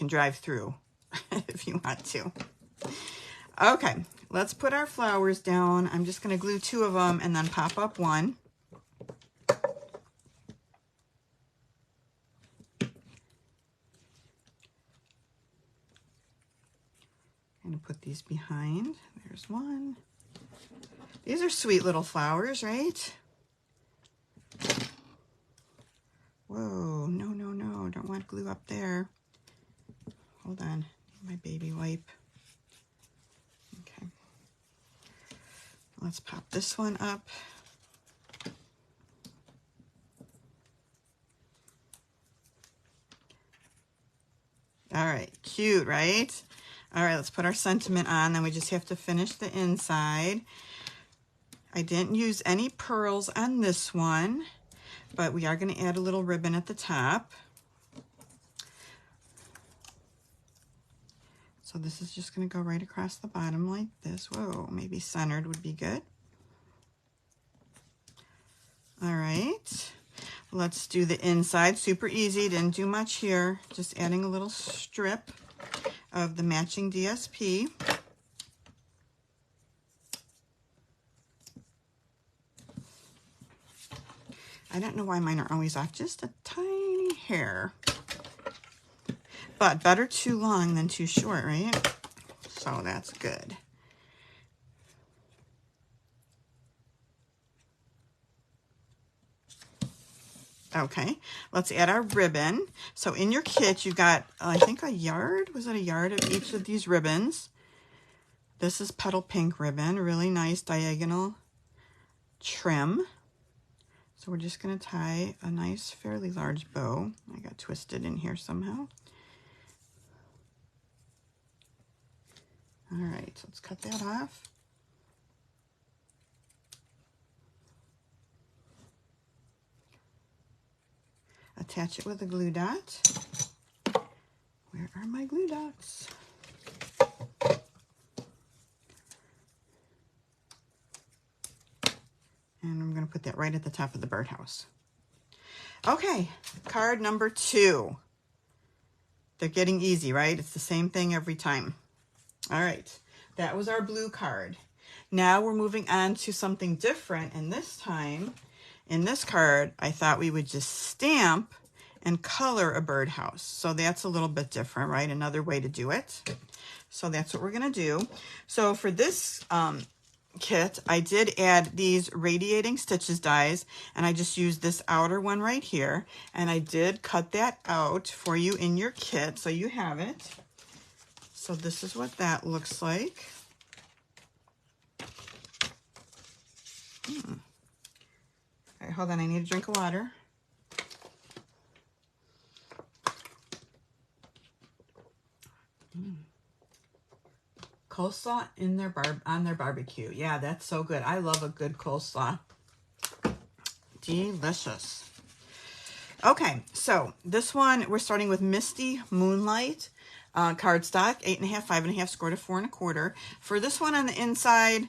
drive through if you want to. Okay, let's put our flowers down. I'm just going to glue 2 of them and then pop up 1. I'm going to put these behind. There's 1. These are sweet little flowers, right? Whoa, no, no, no, don't want glue up there. Hold on, my baby wipe. Okay. Let's pop this one up. All right, cute, right? All right, let's put our sentiment on, then we just have to finish the inside. I didn't use any pearls on this one, but we are going to add a little ribbon at the top. So this is just going to go right across the bottom like this. Whoa, maybe centered would be good. All right, let's do the inside. Super easy, didn't do much here. Just adding a little strip of the matching DSP. I don't know why mine are always off, just a tiny hair. But better too long than too short, right? So that's good. Okay, let's add our ribbon. So in your kit, you got, I think, a yard. Was it a yard of each of these ribbons? This is petal pink ribbon, really nice diagonal trim. So we're just going to tie a nice, fairly large bow. I got twisted in here somehow. All right, so let's cut that off. Attach it with a glue dot. Where are my glue dots? And I'm going to put that right at the top of the birdhouse. Okay, card number 2. They're getting easy, right? It's the same thing every time. All right, that was our blue card. Now we're moving on to something different, and this time, in this card, I thought we would just stamp and color a birdhouse. So that's a little bit different, right? Another way to do it. So that's what we're going to do. So for this kit, I did add these radiating stitches dies, and I just used this outer one right here, and I did cut that out for you in your kit, so you have it. So this is what that looks like. All right, hold on, I need a drink of water. Coleslaw in their on their barbecue. Yeah, that's so good. I love a good coleslaw. Delicious. Okay, so this one we're starting with Misty Moonlight cardstock, 8.5, 5.5, scored to 4 1/4. For this one on the inside,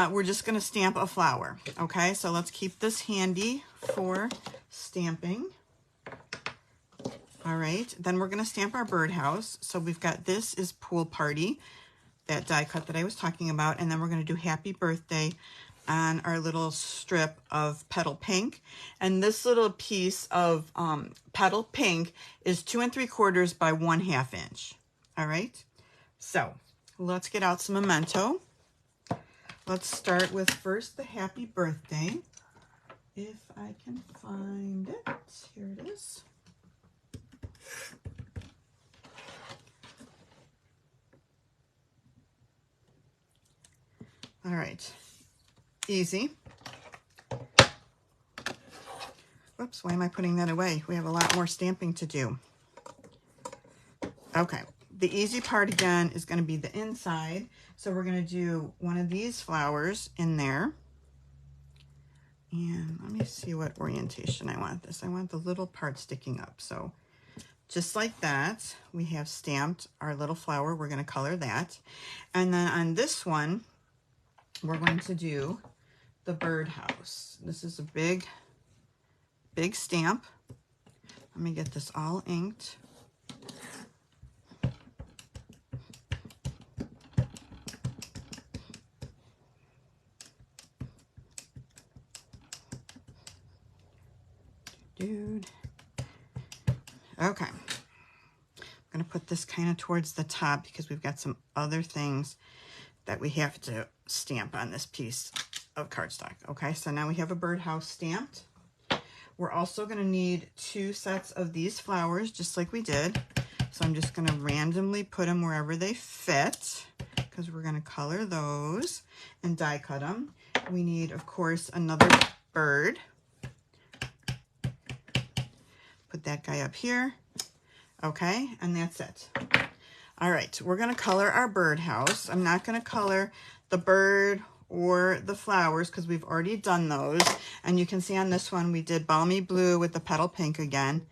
we're just going to stamp a flower. Okay, so let's keep this handy for stamping. All right, then we're going to stamp our birdhouse. So we've got this is Pool Party, that die cut that I was talking about, and then we're going to do Happy Birthday on our little strip of petal pink. And this little piece of petal pink is 2 3/4 by 1/2 inch. All right, so let's get out some memento. Let's start with first the Happy Birthday. If I can find it, here it is. All right, easy. Whoops, why am I putting that away? We have a lot more stamping to do. Okay, the easy part again is going to be the inside. So we're going to do one of these flowers in there. And let me see what orientation I want this. I want the little part sticking up. So just like that, we have stamped our little flower. We're going to color that. And then on this one, we're going to do the birdhouse. This is a big stamp. Let me get this all inked. Dude. Okay. I'm going to put this kind of towards the top because we've got some other things that we have to stamp on this piece of cardstock. Okay, so now we have a birdhouse stamped. We're also going to need 2 sets of these flowers, just like we did. So I'm just going to randomly put them wherever they fit because we're going to color those and die cut them. We need, of course, another bird. Put that guy up here. Okay, and that's it. All right, we're going to color our birdhouse. I'm not going to color the bird or the flowers because we've already done those. And you can see on this one, we did balmy blue with the petal pink again.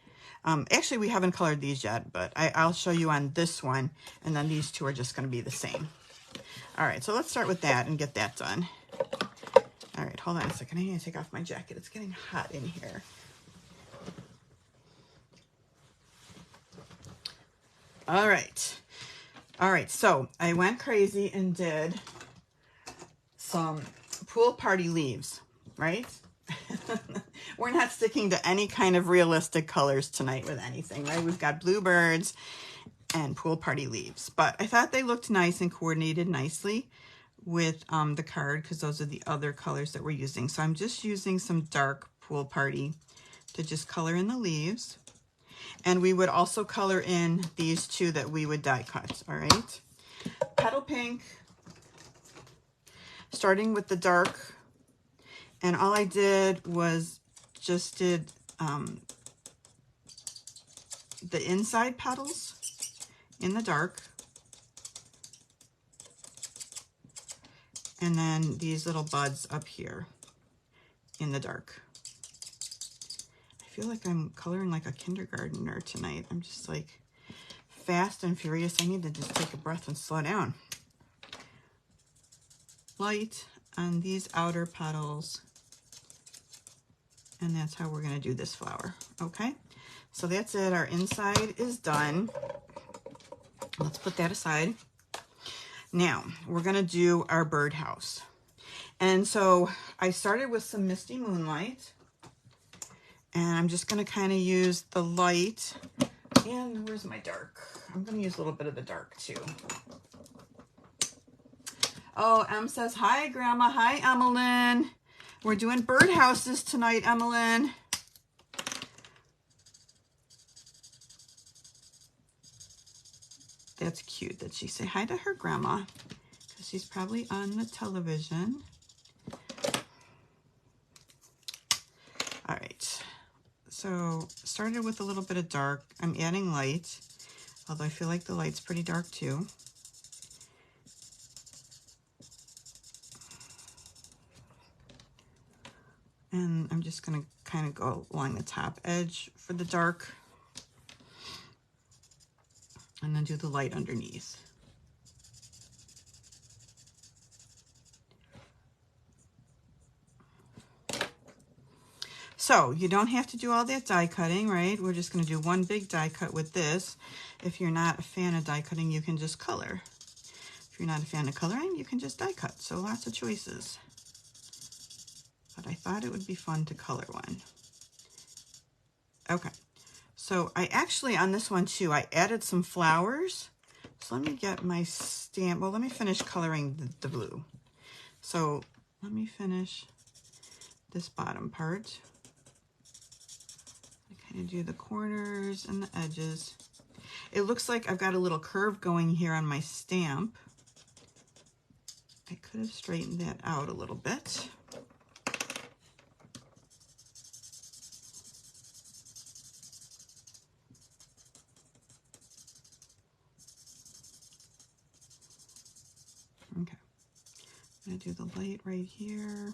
Actually, we haven't colored these yet, but I'll show you on this one. And then these two are just going to be the same. All right, so let's start with that and get that done. All right, hold on a second. I need to take off my jacket. It's getting hot in here. All right, so I went crazy and did some pool party leaves, right? We're not sticking to any kind of realistic colors tonight with anything, right? We've got bluebirds and pool party leaves, but I thought they looked nice and coordinated nicely with the card, because those are the other colors that we're using. So I'm just using some dark pool party to just color in the leaves. And we would also color in these two that we would die cut, all right? Petal pink, starting with the dark. And all I did was just did the inside petals in the dark. And then these little buds up here in the dark. I feel like I'm coloring like a kindergartner tonight. I'm just like fast and furious. I need to just take a breath and slow down. Light on these outer petals. And that's how we're going to do this flower. Okay, so that's it. Our inside is done. Let's put that aside. Now we're going to do our birdhouse. And so I started with some Misty Moonlight. And I'm just going to kind of use the light. And where's my dark? I'm going to use a little bit of the dark too. Oh, Em says, hi, Grandma. Hi, Emmeline. We're doing birdhouses tonight, Emmeline. That's cute that she say hi to her grandma, because she's probably on the television. All right. So started with a little bit of dark. I'm adding light, although I feel like the light's pretty dark too. And I'm just going to kind of go along the top edge for the dark. And then do the light underneath. So you don't have to do all that die cutting, right? We're just going to do one big die cut with this. If you're not a fan of die cutting, you can just color. If you're not a fan of coloring, you can just die cut. So lots of choices. But I thought it would be fun to color one. Okay. So I actually, on this one too, I added some flowers. So let me get my stamp. Well, let me finish coloring the blue. So let me finish this bottom part. I kind of do the corners and the edges. It looks like I've got a little curve going here on my stamp. I could have straightened that out a little bit. Okay, I'm going to do the light right here.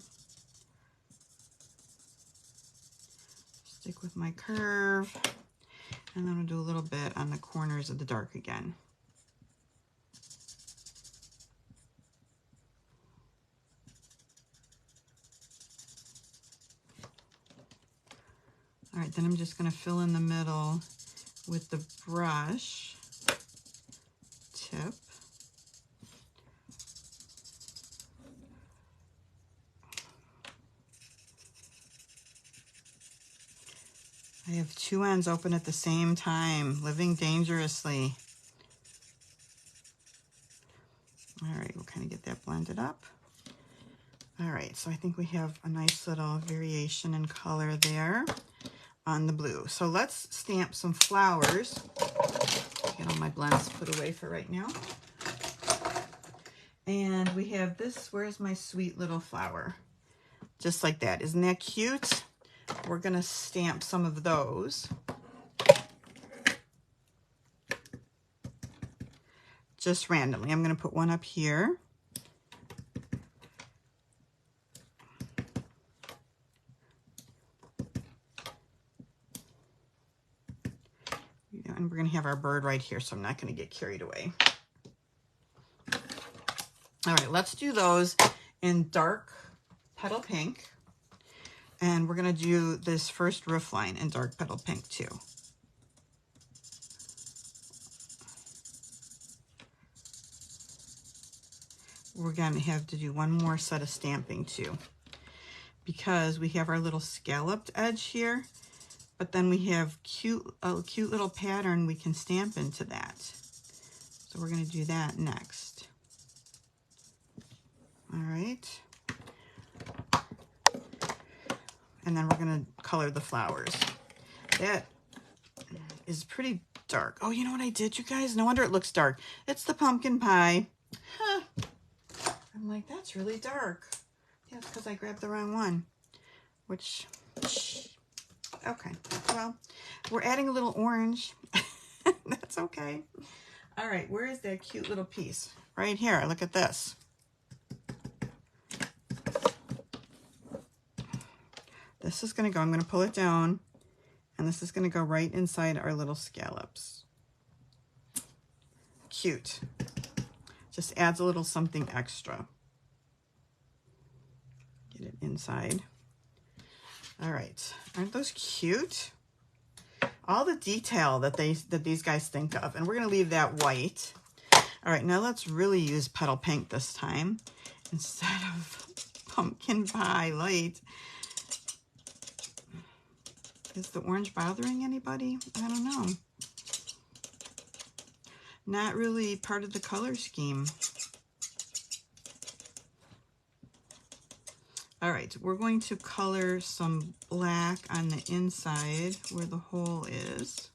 Stick with my curve. And then I'll do a little bit on the corners of the dark again. All right, then I'm just going to fill in the middle with the brush tip. I have two ends open at the same time, living dangerously. All right, we'll kind of get that blended up. All right, so I think we have a nice little variation in color there on the blue. So let's stamp some flowers. Get all my blends put away for right now. And we have this, where's my sweet little flower? Just like that. Isn't that cute? We're going to stamp some of those. Just randomly. I'm going to put one up here. And we're going to have our bird right here, so I'm not going to get carried away. All right, let's do those in dark petal pink. And we're going to do this first roof line in dark petal pink too. We're going to have to do one more set of stamping too. because we have our little scalloped edge here, but then we have a cute little pattern we can stamp into that. So we're going to do that next. All right. And then we're going to color the flowers. That is pretty dark. Oh, you know what I did, you guys? No wonder it looks dark. It's the pumpkin pie. Huh. I'm like, that's really dark. Yeah, it's because I grabbed the wrong one. Which, okay. Well, we're adding a little orange. That's okay. All right, where is that cute little piece? Right here. Look at this. This is going to go, I'm going to pull it down, and this is going to go right inside our little scallops. Cute. Just adds a little something extra. Get it inside. All right. Aren't those cute? All the detail that these guys think of, and we're going to leave that white. All right, now let's really use petal pink this time instead of pumpkin pie light. Is the orange bothering anybody? I don't know. Not really part of the color scheme. All right, we're going to color some black on the inside where the hole is.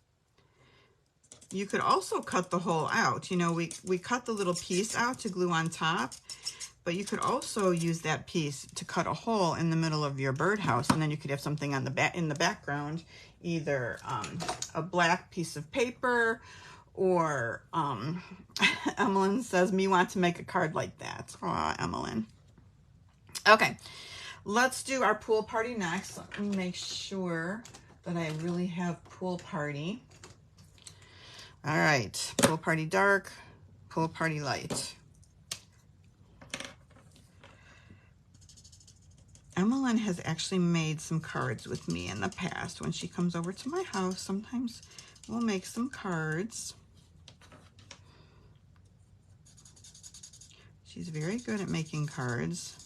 You could also cut the hole out. You know, we cut the little piece out to glue on top, but you could also use that piece to cut a hole in the middle of your birdhouse, and then you could have something on the back in the background, either a black piece of paper, or Emmeline says, "Me want to make a card like that." Aw, Emmeline. Okay, let's do our pool party next. Let me make sure that I really have pool party. All right, pool party dark, pool party light. Emmeline has actually made some cards with me in the past. When she comes over to my house, sometimes we'll make some cards. She's very good at making cards.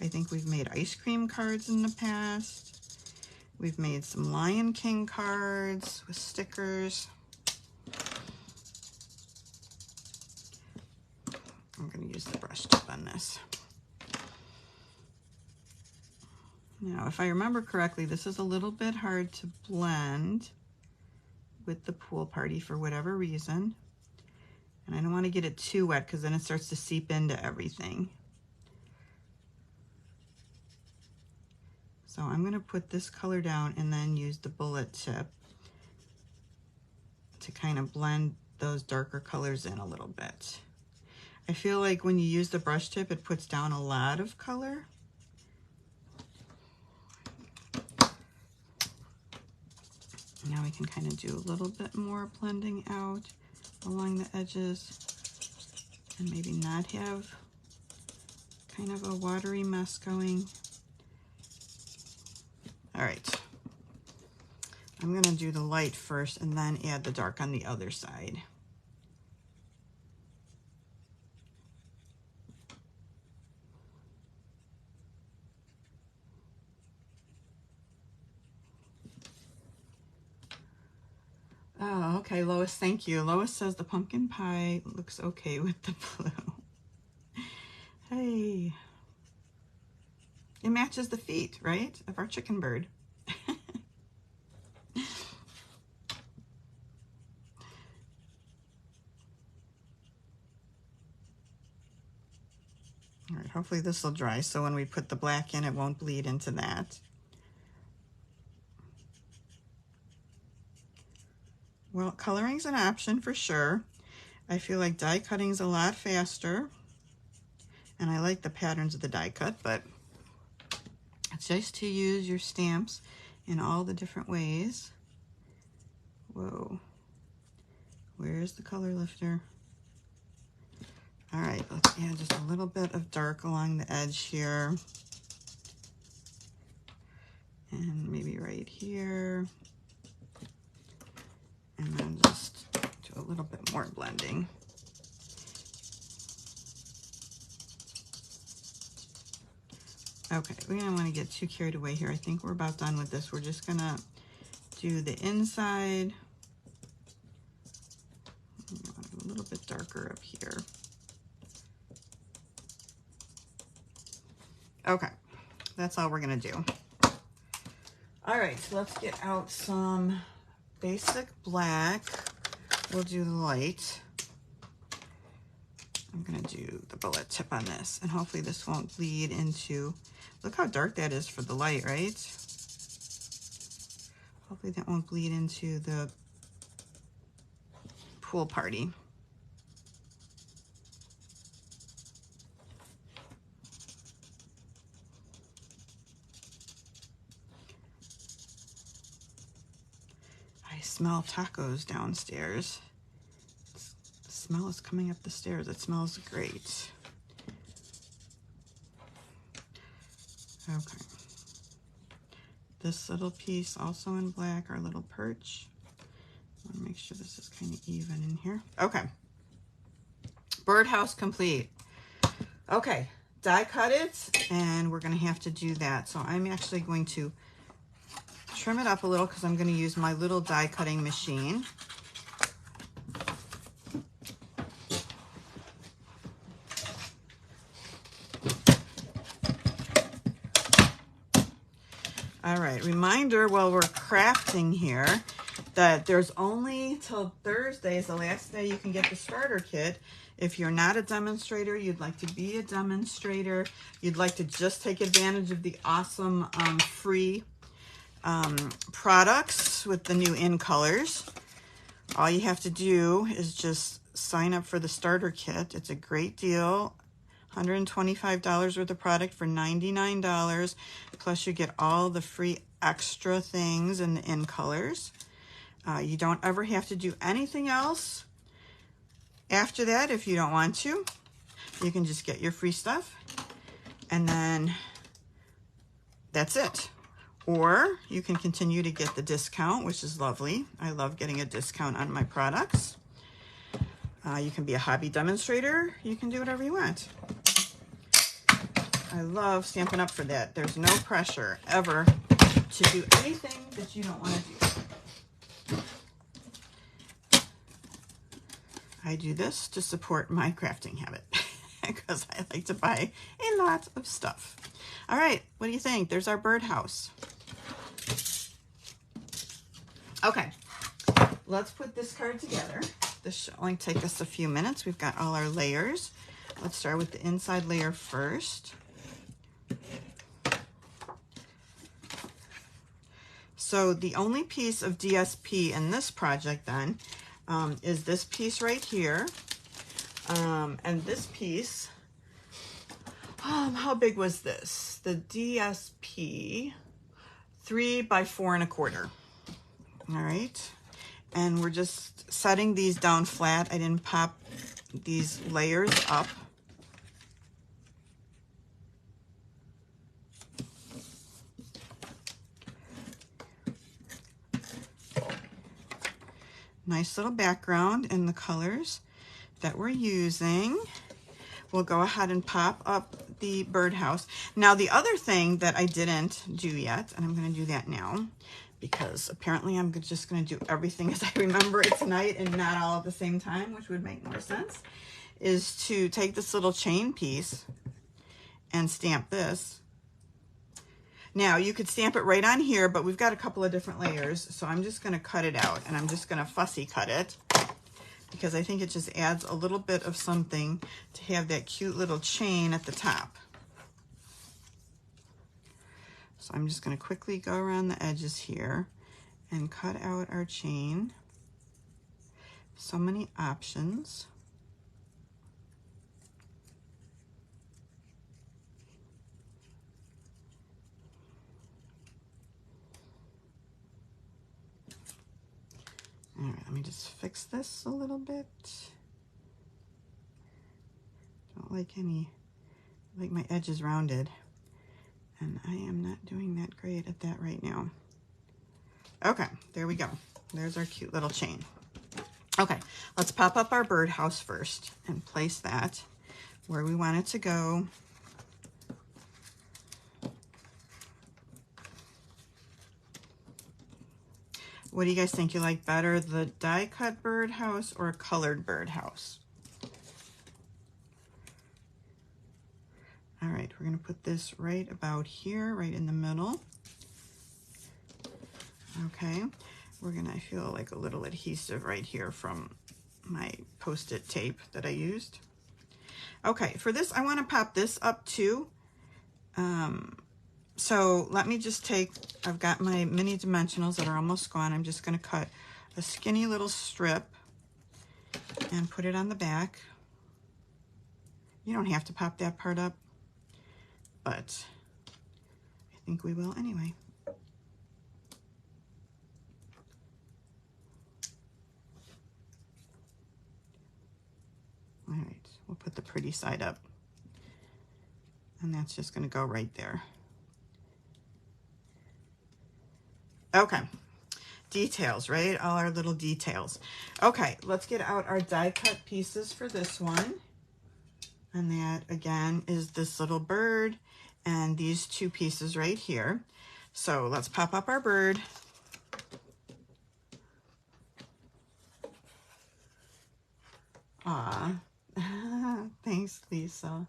I think we've made ice cream cards in the past. We've made some Lion King cards with stickers. I'm going to use the brush tip on this. Now, if I remember correctly, this is a little bit hard to blend with the pool party for whatever reason. And I don't want to get it too wet because then it starts to seep into everything. So I'm going to put this color down and then use the bullet tip to kind of blend those darker colors in a little bit. I feel like when you use the brush tip, it puts down a lot of color. Now we can kind of do a little bit more blending out along the edges and maybe not have kind of a watery mess going. All right, I'm going to do the light first and then add the dark on the other side. Oh, okay, Lois, thank you. Lois says the pumpkin pie looks okay with the blue. Hey. It matches the feet, right, of our chicken bird. All right, hopefully this will dry so when we put the black in, it won't bleed into that. Well, coloring's an option for sure. I feel like die cutting's a lot faster, and I like the patterns of the die cut, but it's just to use your stamps in all the different ways. Whoa, where's the color lifter? All right, let's add just a little bit of dark along the edge here, and maybe right here. And then just do a little bit more blending. Okay, we don't want to get too carried away here. I think we're about done with this. We're just gonna do the inside. A little bit darker up here. Okay, that's all we're gonna do. All right, so let's get out some basic black. We'll do the light. I'm gonna do the bullet tip on this, and hopefully this won't bleed into, look how dark that is for the light, right? Hopefully that won't bleed into the pool party. I smell tacos downstairs. The smell is coming up the stairs. It smells great. Okay. This little piece also in black, our little perch. I want to make sure this is kind of even in here. Okay. Birdhouse complete. Okay, die cut it, and we're going to have to do that. So I'm actually going to trim it up a little because I'm going to use my little die cutting machine. All right, reminder while we're crafting here that there's only till Thursday is the last day you can get the starter kit. If you're not a demonstrator, you'd like to be a demonstrator, you'd like to just take advantage of the awesome free products with the new in colors, all you have to do is just sign up for the starter kit. It's a great deal. $125 worth of product for $99, plus you get all the free extra things in the in colors. You don't ever have to do anything else after that if you don't want to. You can just get your free stuff, and then that's it. Or you can continue to get the discount, which is lovely. I love getting a discount on my products. You can be a hobby demonstrator. You can do whatever you want. I love Stampin' Up! For that. There's no pressure ever to do anything that you don't want to do. I do this to support my crafting habit because I like to buy a lot of stuff. All right, what do you think? There's our birdhouse. Okay, let's put this card together. This should only take us a few minutes. We've got all our layers. Let's start with the inside layer first. So the only piece of DSP in this project then is this piece right here. And this piece, how big was this? The DSP 3 by 4 1/4. All right. And we're just setting these down flat. I didn't pop these layers up. Nice little background in the colors that we're using. We'll go ahead and pop up the birdhouse. Now, the other thing that I didn't do yet, and I'm going to do that now, because apparently I'm just going to do everything as I remember it tonight and not all at the same time, which would make more sense, is to take this little chain piece and stamp this. Now, you could stamp it right on here, but we've got a couple of different layers, so I'm just going to cut it out, and I'm just going to fussy cut it because I think it just adds a little bit of something to have that cute little chain at the top. So I'm just going to quickly go around the edges here and cut out our chain. So many options. All right, let me just fix this a little bit. Don't like my edges rounded. And I am not doing that great at that right now. Okay, there we go. There's our cute little chain. Okay, let's pop up our birdhouse first and place that where we want it to go. What do you guys think you like better, the die cut birdhouse or a colored birdhouse? All right, we're gonna put this right about here, right in the middle. Okay, I feel like a little adhesive right here from my Post-it tape that I used. Okay, for this, I wanna pop this up too. So let me just I've got my mini dimensionals that are almost gone. I'm just gonna cut a skinny little strip and put it on the back. You don't have to pop that part up, but I think we will anyway. All right, we'll put the pretty side up. And that's just gonna go right there. Okay, details, right? All our little details. Okay, let's get out our die cut pieces for this one. And that again is this little bird and these two pieces right here. So let's pop up our bird. Aw, thanks, Lisa.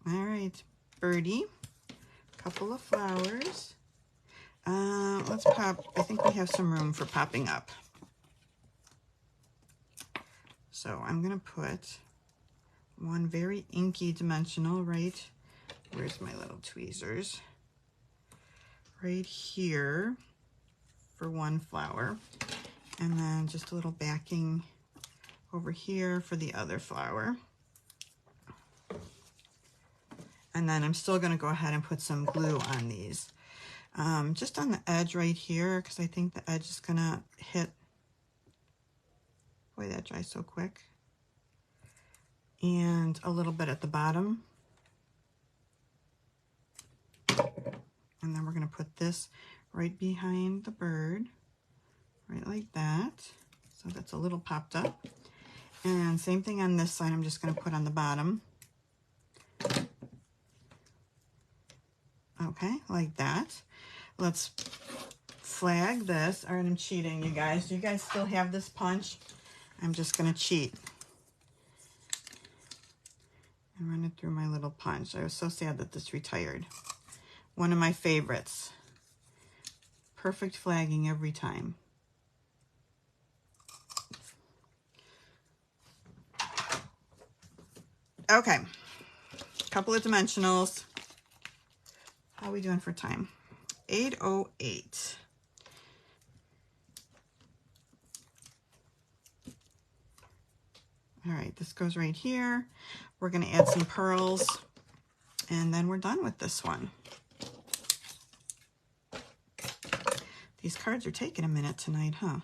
All right, birdie, couple of flowers. Let's pop, I think we have some room for popping up. So I'm gonna put one very inky dimensional right, where's my little tweezers? Right here for one flower. And then just a little backing over here for the other flower. And then I'm still gonna go ahead and put some glue on these. Just on the edge right here, because I think the edge is gonna hit. Boy, that dries so quick. And a little bit at the bottom. And then we're gonna put this right behind the bird, right like that. So that's a little popped up. And same thing on this side, I'm just gonna put on the bottom. Okay, like that. Let's flag this. All right, I'm cheating, you guys. Do you guys still have this punch? I'm just gonna cheat and run it through my little punch. I was so sad that this retired. One of my favorites. Perfect flagging every time. Okay, couple of dimensionals. How are we doing for time? 8:08. All right, this goes right here. We're gonna add some pearls and then we're done with this one. These cards are taking a minute tonight, huh?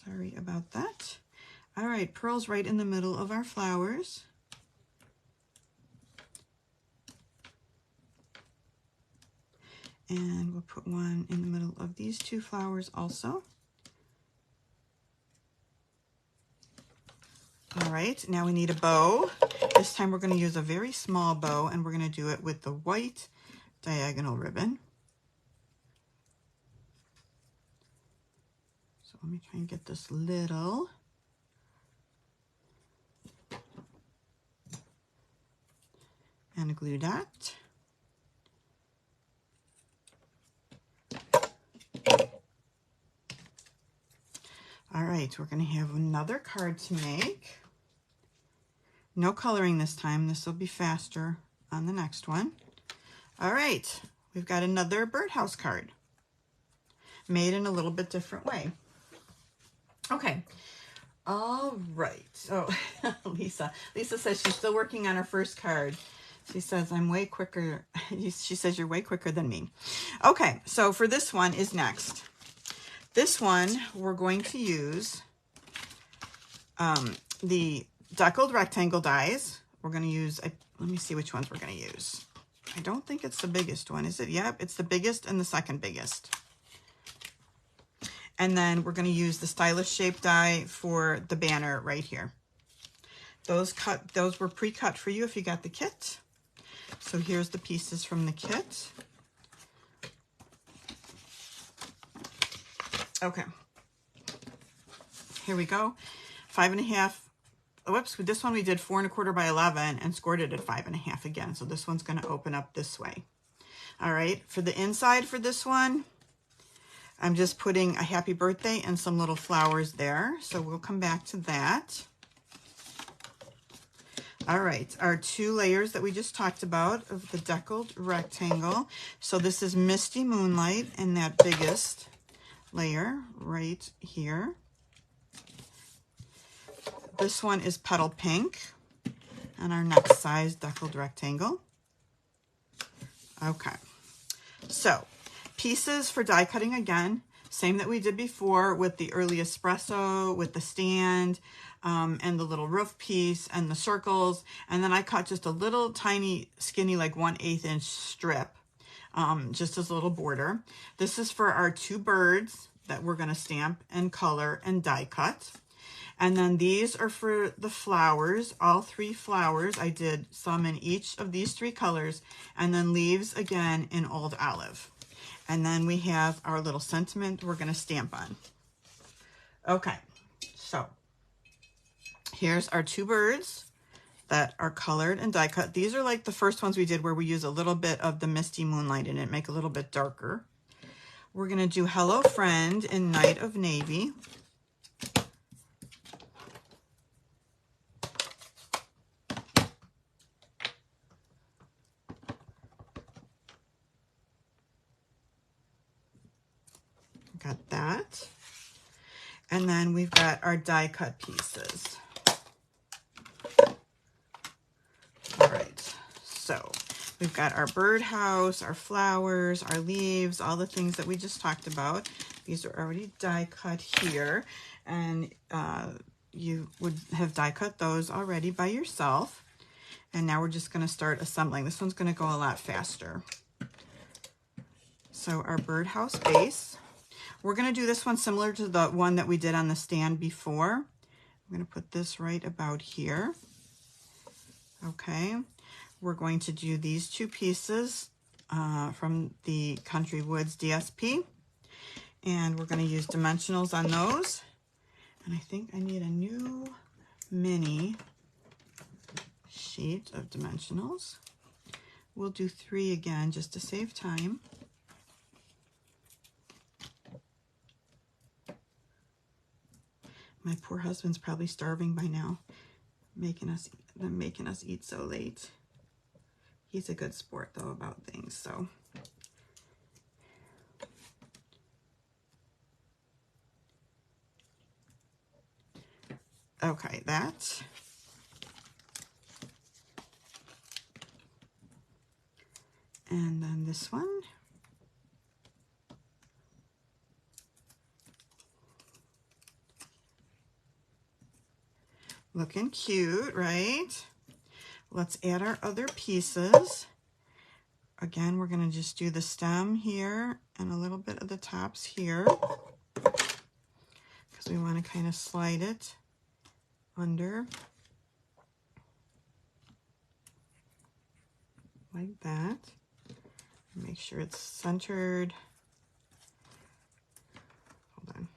Sorry about that. All right, pearls right in the middle of our flowers. And we'll put one in the middle of these two flowers also. All right, now we need a bow. This time we're going to use a very small bow and we're going to do it with the white diagonal ribbon. So let me try and get this little. And a glue dot. All right, we're going to have another card to make. No coloring this time. This will be faster on the next one. All right, we've got another birdhouse card made in a little bit different way. Okay. All right. So Lisa says she's still working on her first card. She says, I'm way quicker. She says, you're way quicker than me. Okay, so for this one is next. This one, we're going to use the Deckled rectangle dies. We're going to use, let me see which ones we're going to use. I don't think it's the biggest one, is it? Yep, it's the biggest and the second biggest. And then we're going to use the stylish shape die for the banner right here. Those were pre-cut for you if you got the kit. So here's the pieces from the kit. Okay, here we go. 5.5. Whoops, with this one we did 4 1/4 by 11 and scored it at 5.5 again. So this one's going to open up this way. All right, for the inside for this one, I'm just putting a happy birthday and some little flowers there. So we'll come back to that. All right, our 2 layers that we just talked about of the deckled rectangle. So this is Misty Moonlight in that biggest layer right here. This one is Petal Pink and our next size deckled rectangle. Okay, so pieces for die cutting again, same that we did before with the early espresso, with the stand, and the little roof piece and the circles. And then I cut just a little tiny skinny, like 1/8 inch strip, just as a little border. This is for our 2 birds that we're gonna stamp and color and die cut. And then these are for the flowers, all 3 flowers. I did some in each of these 3 colors, and then leaves again in Old Olive. And then we have our little sentiment we're gonna stamp on. Okay, so here's our 2 birds that are colored and die cut. These are like the first ones we did where we use a little bit of the Misty Moonlight in it, make it a little bit darker. We're gonna do Hello Friend in Night of Navy. Got that. And then we've got our die cut pieces. All right, so we've got our birdhouse, our flowers, our leaves, all the things that we just talked about. These are already die cut here, and you would have die cut those already by yourself. And now we're just gonna start assembling. This one's gonna go a lot faster. So our birdhouse base. We're going to do this one similar to the one that we did on the stand before. I'm going to put this right about here. Okay, we're going to do these 2 pieces from the Country Woods DSP, and we're going to use dimensionals on those. And I think I need a new mini sheet of dimensionals. We'll do 3 again just to save time. My poor husband's probably starving by now, making us eat so late. He's a good sport though about things, so. Okay, that. And then this one. Looking cute, right? Let's add our other pieces. Again, we're going to just do the stem here and a little bit of the tops here, because we want to kind of slide it under like that. Make sure it's centered. Hold on.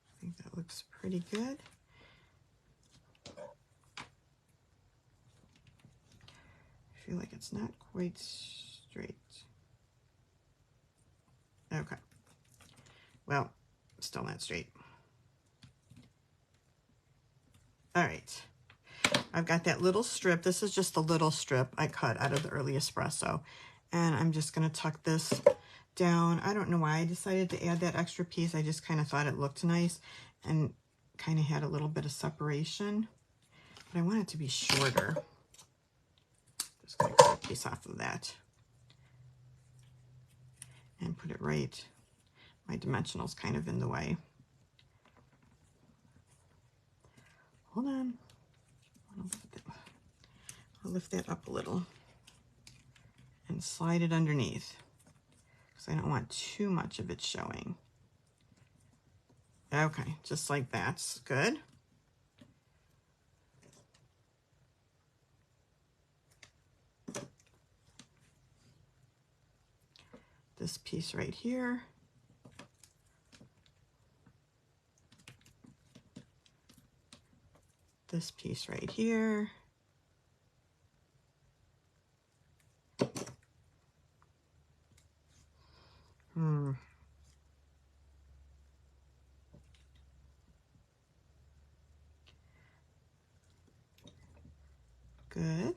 I think that looks pretty good. I feel like it's not quite straight. Okay. Well, still not straight. All right. I've got that little strip. This is just a little strip I cut out of the early espresso. And I'm just going to tuck this down. I don't know why I decided to add that extra piece. I just kind of thought it looked nice and kind of had a little bit of separation. But I want it to be shorter. Just going to cut a piece off of that and put it right. My dimensional's kind of in the way. Hold on. I'll lift that up a little and slide it underneath because I don't want too much of it showing. Okay, just like that's good. this piece right here. This piece right here. Good.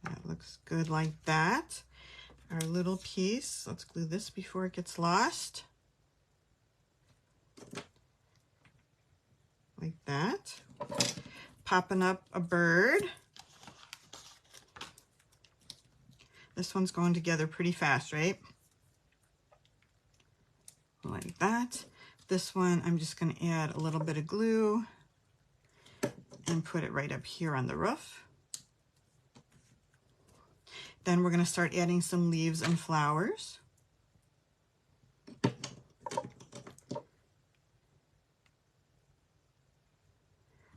That looks good like that. Our little piece, let's glue this before it gets lost. Like that. Popping up a bird. This one's going together pretty fast, right? Like that. This one, I'm just going to add a little bit of glue and put it right up here on the roof. Then we're going to start adding some leaves and flowers.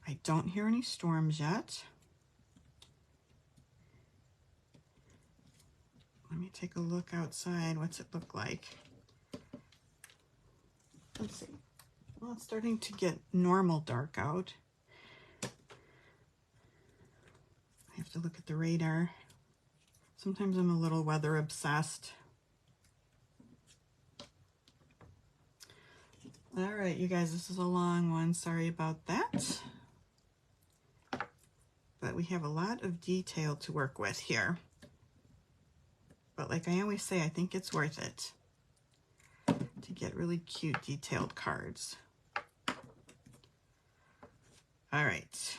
I don't hear any storms yet. Let me take a look outside. What's it look like? Let's see. Well, it's starting to get normal dark out. I have to look at the radar. Sometimes I'm a little weather obsessed. All right, you guys, this is a long one. Sorry about that. But we have a lot of detail to work with here. But like I always say, I think it's worth it to get really cute detailed cards. All right.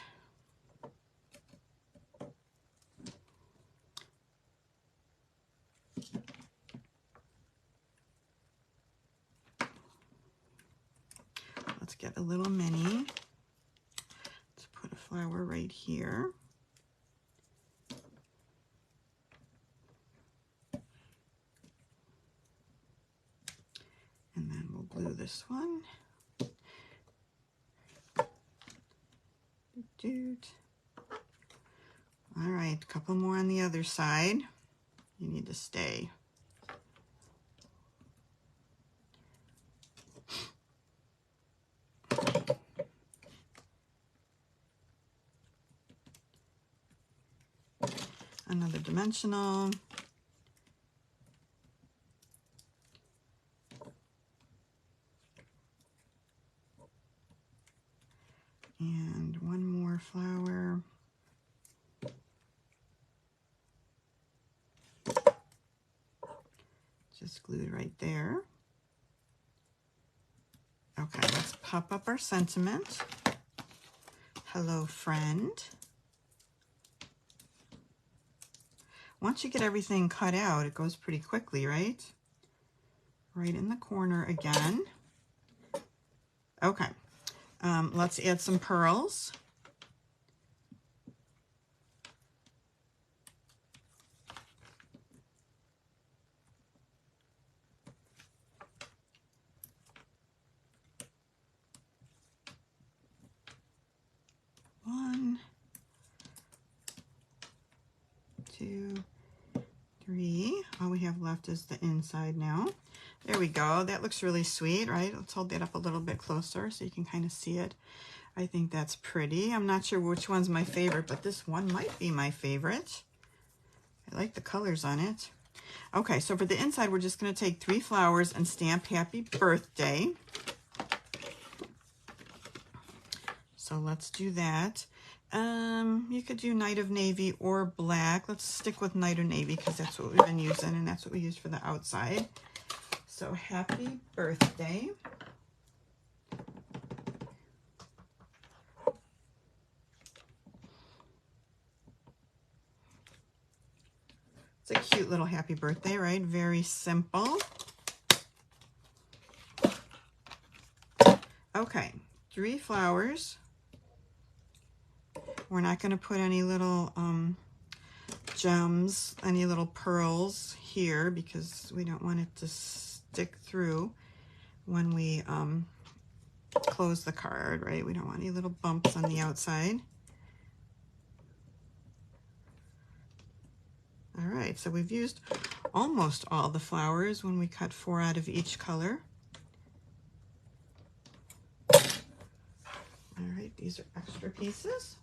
Let's get a little mini. Let's put a flower right here. And then we'll glue this one. All right, a couple more on the other side. You need to stay. Another dimensional. And one more flower. Just glued right there. Okay, let's pop up our sentiment. Hello, friend. Once you get everything cut out, it goes pretty quickly, right? Right in the corner again. Okay, let's add some pearls. One, two, three. All we have left is the inside now. There we go. That looks really sweet, right? Let's hold that up a little bit closer so you can kind of see it. I think that's pretty. I'm not sure which one's my favorite, but this one might be my favorite. I like the colors on it. Okay, so for the inside, we're just going to take 3 flowers and stamp Happy Birthday. So let's do that. You could do Night of Navy or black. Let's stick with Night of Navy because that's what we've been using and that's what we use for the outside. So Happy Birthday. It's a cute little happy birthday, right? Very simple. Okay, 3 flowers. We're not going to put any little gems, any little pearls here because we don't want it to stick through when we close the card, right? We don't want any little bumps on the outside. All right, so we've used almost all the flowers when we cut 4 out of each color. All right, these are extra pieces.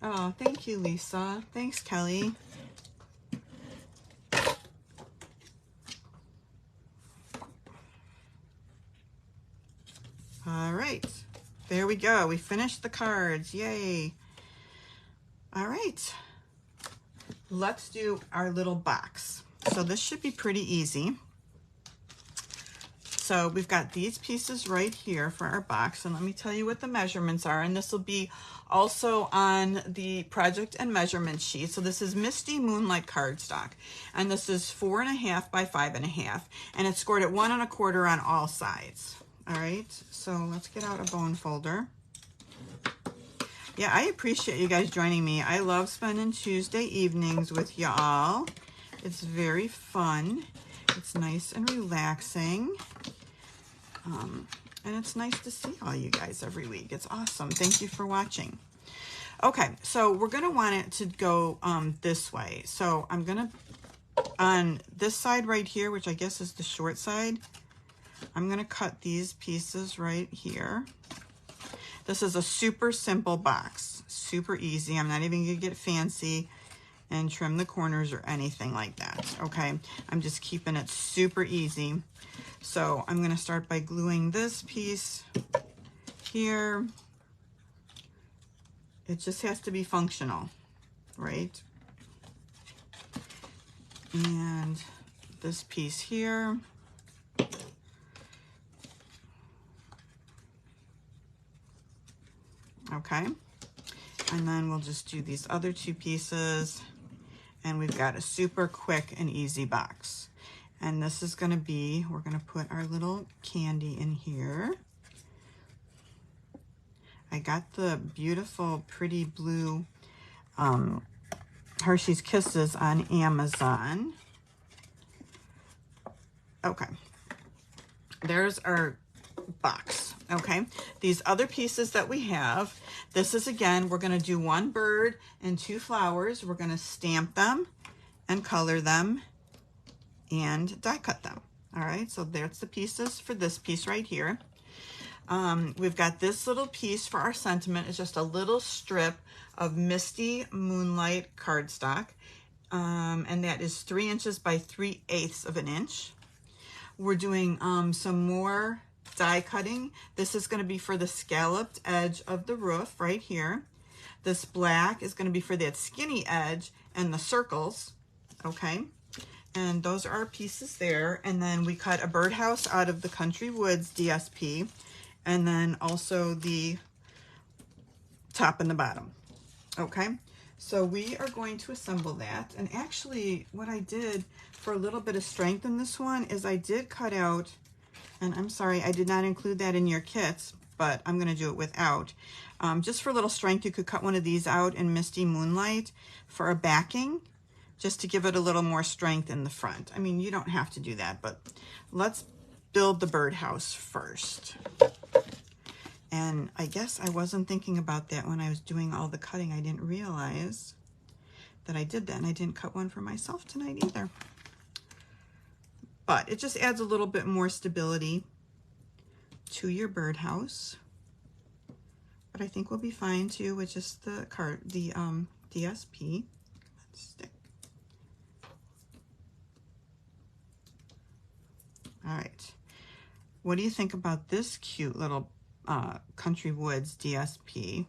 Oh, thank you, Lisa. Thanks, Kelly. All right, there we go. We finished the cards. Yay. All right, let's do our little box. So this should be pretty easy. So we've got these pieces right here for our box, and let me tell you what the measurements are, and this will be also on the project and measurement sheet. So this is Misty Moonlight cardstock, and this is 4.5 by 5.5, and it's scored at 1 1/4 on all sides. All right, so let's get out a bone folder. Yeah, I appreciate you guys joining me. I love spending Tuesday evenings with y'all. It's very fun. It's nice and relaxing. And it's nice to see all you guys every week. It's awesome. Thank you for watching. Okay, so we're going to want it to go this way. So I'm going to, on this side right here, which I guess is the short side, I'm going to cut these pieces right here. This is a super simple box, super easy. I'm not even going to get fancy and trim the corners or anything like that, okay? I'm just keeping it super easy. So I'm going to start by gluing this piece here. It just has to be functional, right? And this piece here. Okay. And then we'll just do these other 2 pieces. And we've got a super quick and easy box. And this is going to be, we're going to put our little candy in here. I got the beautiful, pretty blue Hershey's Kisses on Amazon. Okay. There's our box. Okay. These other pieces that we have, this is, again, we're going to do 1 bird and 2 flowers. We're going to stamp them and color them and die cut them. All right, so there's the pieces for this piece right here. We've got this little piece for our sentiment. It's just a little strip of Misty Moonlight cardstock, and that is 3 inches by 3/8 of an inch. We're doing some more die cutting. This is going to be for the scalloped edge of the roof right here. This black is going to be for that skinny edge and the circles, okay? And those are our pieces there. And then we cut a birdhouse out of the Country Woods DSP, and then also the top and the bottom. Okay, so we are going to assemble that. And actually what I did for a little bit of strength in this one is I did cut out, and I'm sorry I did not include that in your kits, but I'm going to do it without. Just for a little strength, you could cut one of these out in Misty Moonlight for a backing, just to give it a little more strength in the front. I mean, you don't have to do that, but let's build the birdhouse first. And I guess I wasn't thinking about that when I was doing all the cutting. I didn't realize that I did that, and I didn't cut one for myself tonight either. But it just adds a little bit more stability to your birdhouse. But I think we'll be fine too with just the DSP. Let's stick. All right, what do you think about this cute little Country Woods DSP?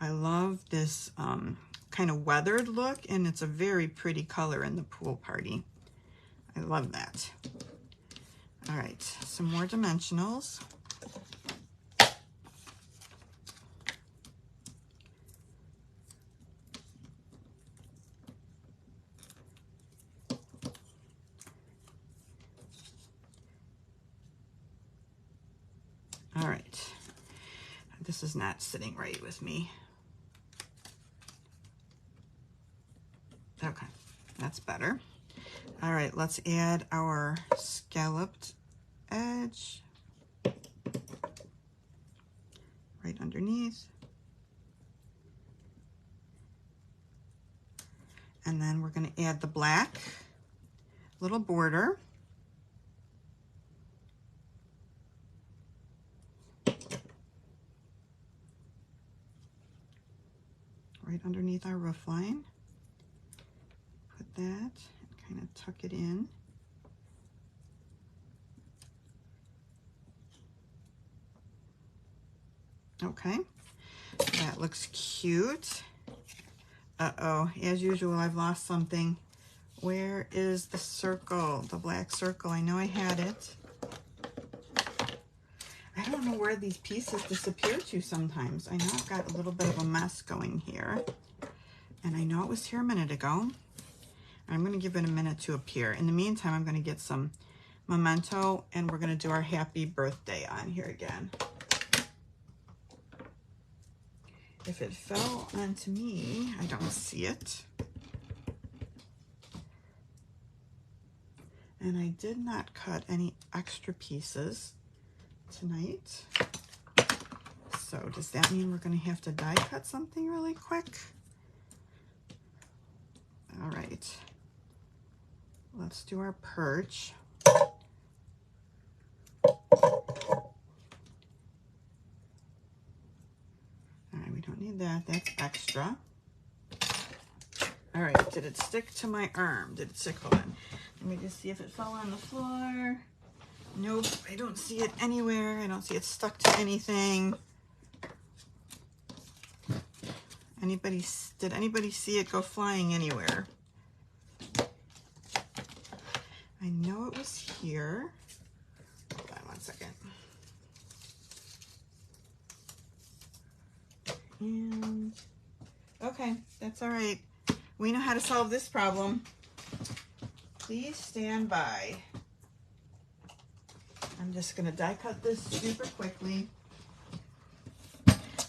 I love this kind of weathered look, and it's a very pretty color in the pool party. I love that. All right, some more dimensionals. All right, this is not sitting right with me. Okay, that's better. All right, let's add our scalloped edge right underneath. And then we're going to add the black little border. Right underneath our roof line. Put that and kind of tuck it in. Okay, that looks cute. Uh-oh, as usual, I've lost something. Where is the circle, the black circle? I know I had it. I don't know where these pieces disappear to sometimes. I know I've got a little bit of a mess going here. And I know it was here a minute ago. I'm going to give it a minute to appear. In the meantime, I'm going to get some memento, and we're going to do our happy birthday on here again. If it fell onto me, I don't see it. And I did not cut any extra pieces tonight. So does that mean we're going to have to die cut something really quick? All right. Let's do our perch. We don't need that, that's extra. All right, did it stick to my arm? Did it stick? Hold on. Let me just see if it fell on the floor. Nope, I don't see it anywhere. I don't see it stuck to anything. Did anybody see it go flying anywhere? I know it was here. Hold on one second. And okay, that's all right. We know how to solve this problem. Please stand by. I'm just going to die cut this super quickly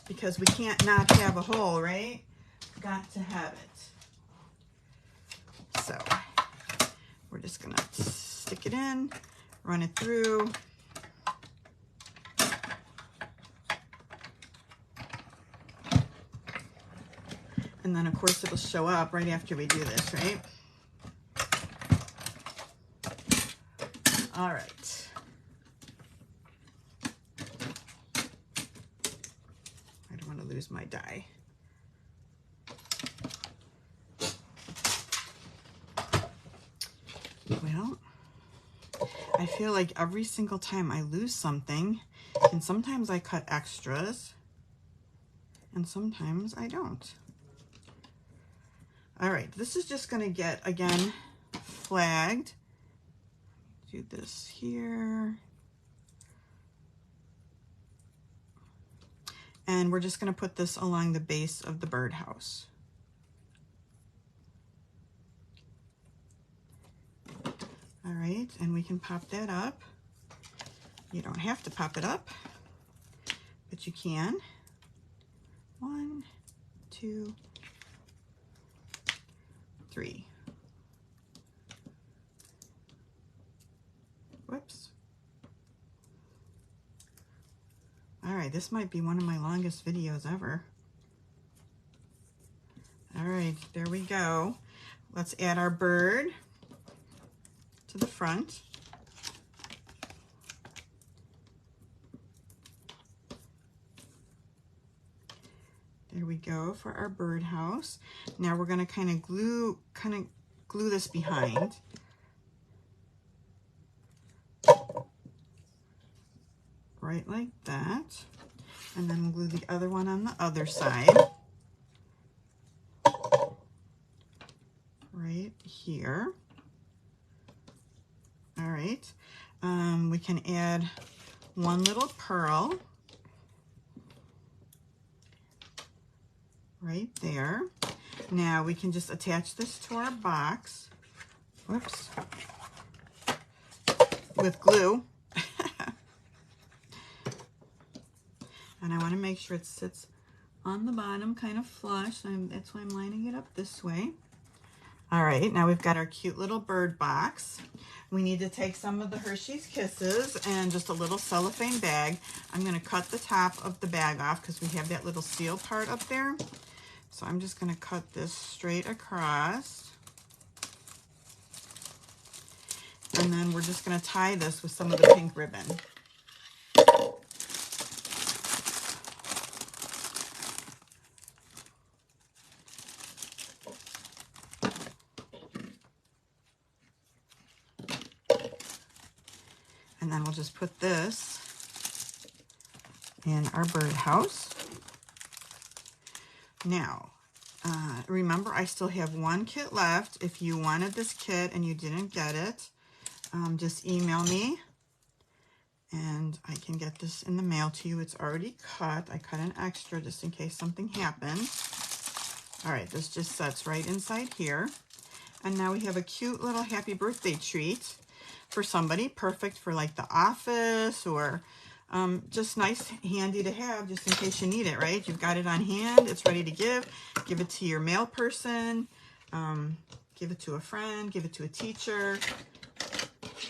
because we can't not have a hole, right? Got to have it. So we're just going to stick it in, run it through. And then, of course, it'll show up right after we do this, right? All right. I don't want to lose my die. Well, I feel like every single time I lose something, and sometimes I cut extras, and sometimes I don't. All right, this is just going to get, again, flagged. Do this here. And we're just going to put this along the base of the birdhouse. All right, and we can pop that up. You don't have to pop it up, but you can. 1, 2, 3. Whoops. All right, this might be one of my longest videos ever. All right, there we go. Let's add our bird to the front. There we go for our birdhouse. Now we're going to kind of glue this behind. Right like that. And then we'll glue the other one on the other side. Right here. All right. We can add one little pearl. Right there. Now we can just attach this to our box. Whoops. With glue. And I want to make sure it sits on the bottom kind of flush. That's why I'm lining it up this way. All right, now we've got our cute little bird box. We need to take some of the Hershey's Kisses and just a little cellophane bag. I'm going to cut the top of the bag off because we have that little seal part up there. So I'm just going to cut this straight across. And then we're just going to tie this with some of the pink ribbon. And then we'll just put this in our birdhouse. Now, remember, I still have one kit left. If you wanted this kit and you didn't get it, just email me and I can get this in the mail to you. It's already cut. I cut an extra just in case something happens. All right, this just sets right inside here. And now we have a cute little happy birthday treat for somebody, perfect for like the office, or just nice, handy to have just in case you need it, right? You've got it on hand, it's ready to give. Give it to your mail person, give it to a friend, give it to a teacher.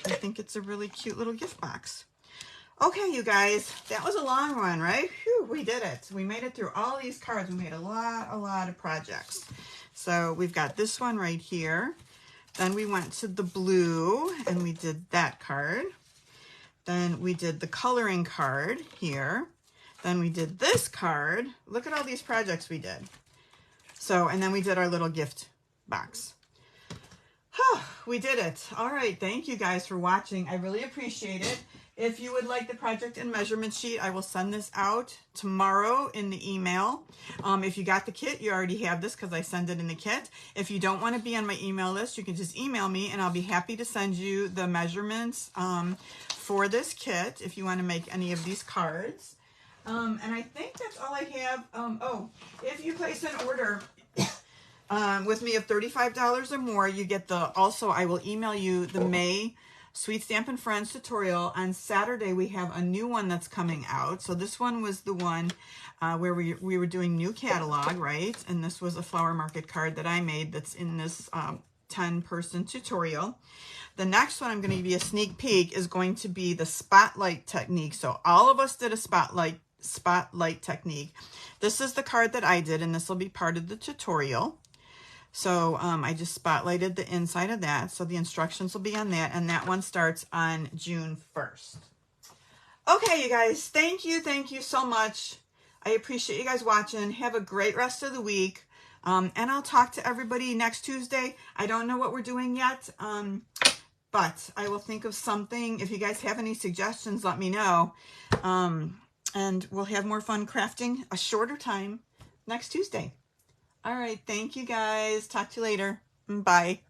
I think it's a really cute little gift box. Okay, you guys, that was a long one, right? Whew, we did it. We made it through all these cards. We made a lot of projects. So we've got this one right here. Then we went to the blue and we did that card. Then we did the coloring card here. Then we did this card. Look at all these projects we did. So, and then we did our little gift box. We did it. All right. Thank you guys for watching. I really appreciate it. If you would like the project and measurement sheet, I will send this out tomorrow in the email. If you got the kit, you already have this because I send it in the kit. If you don't want to be on my email list, you can just email me and I'll be happy to send you the measurements for this kit if you want to make any of these cards. And I think that's all I have. Oh, if you place an order with me of $35 or more, you get the, also I will email you the May Sweet Stampin' Friends tutorial. On Saturday, we have a new one that's coming out. So this one was the one where we were doing new catalog, right? And this was a flower market card that I made that's in this 10-person tutorial. The next one I'm going to give you a sneak peek is going to be the spotlight technique. So all of us did a spotlight technique. This is the card that I did, and this will be part of the tutorial. So I just spotlighted the inside of that. So the instructions will be on that. And that one starts on June 1st. Okay, you guys, thank you so much. I appreciate you guys watching. Have a great rest of the week. And I'll talk to everybody next Tuesday. I don't know what we're doing yet, but I will think of something. If you guys have any suggestions, let me know. And we'll have more fun crafting a shorter time next Tuesday. All right. Thank you guys. Talk to you later. Bye.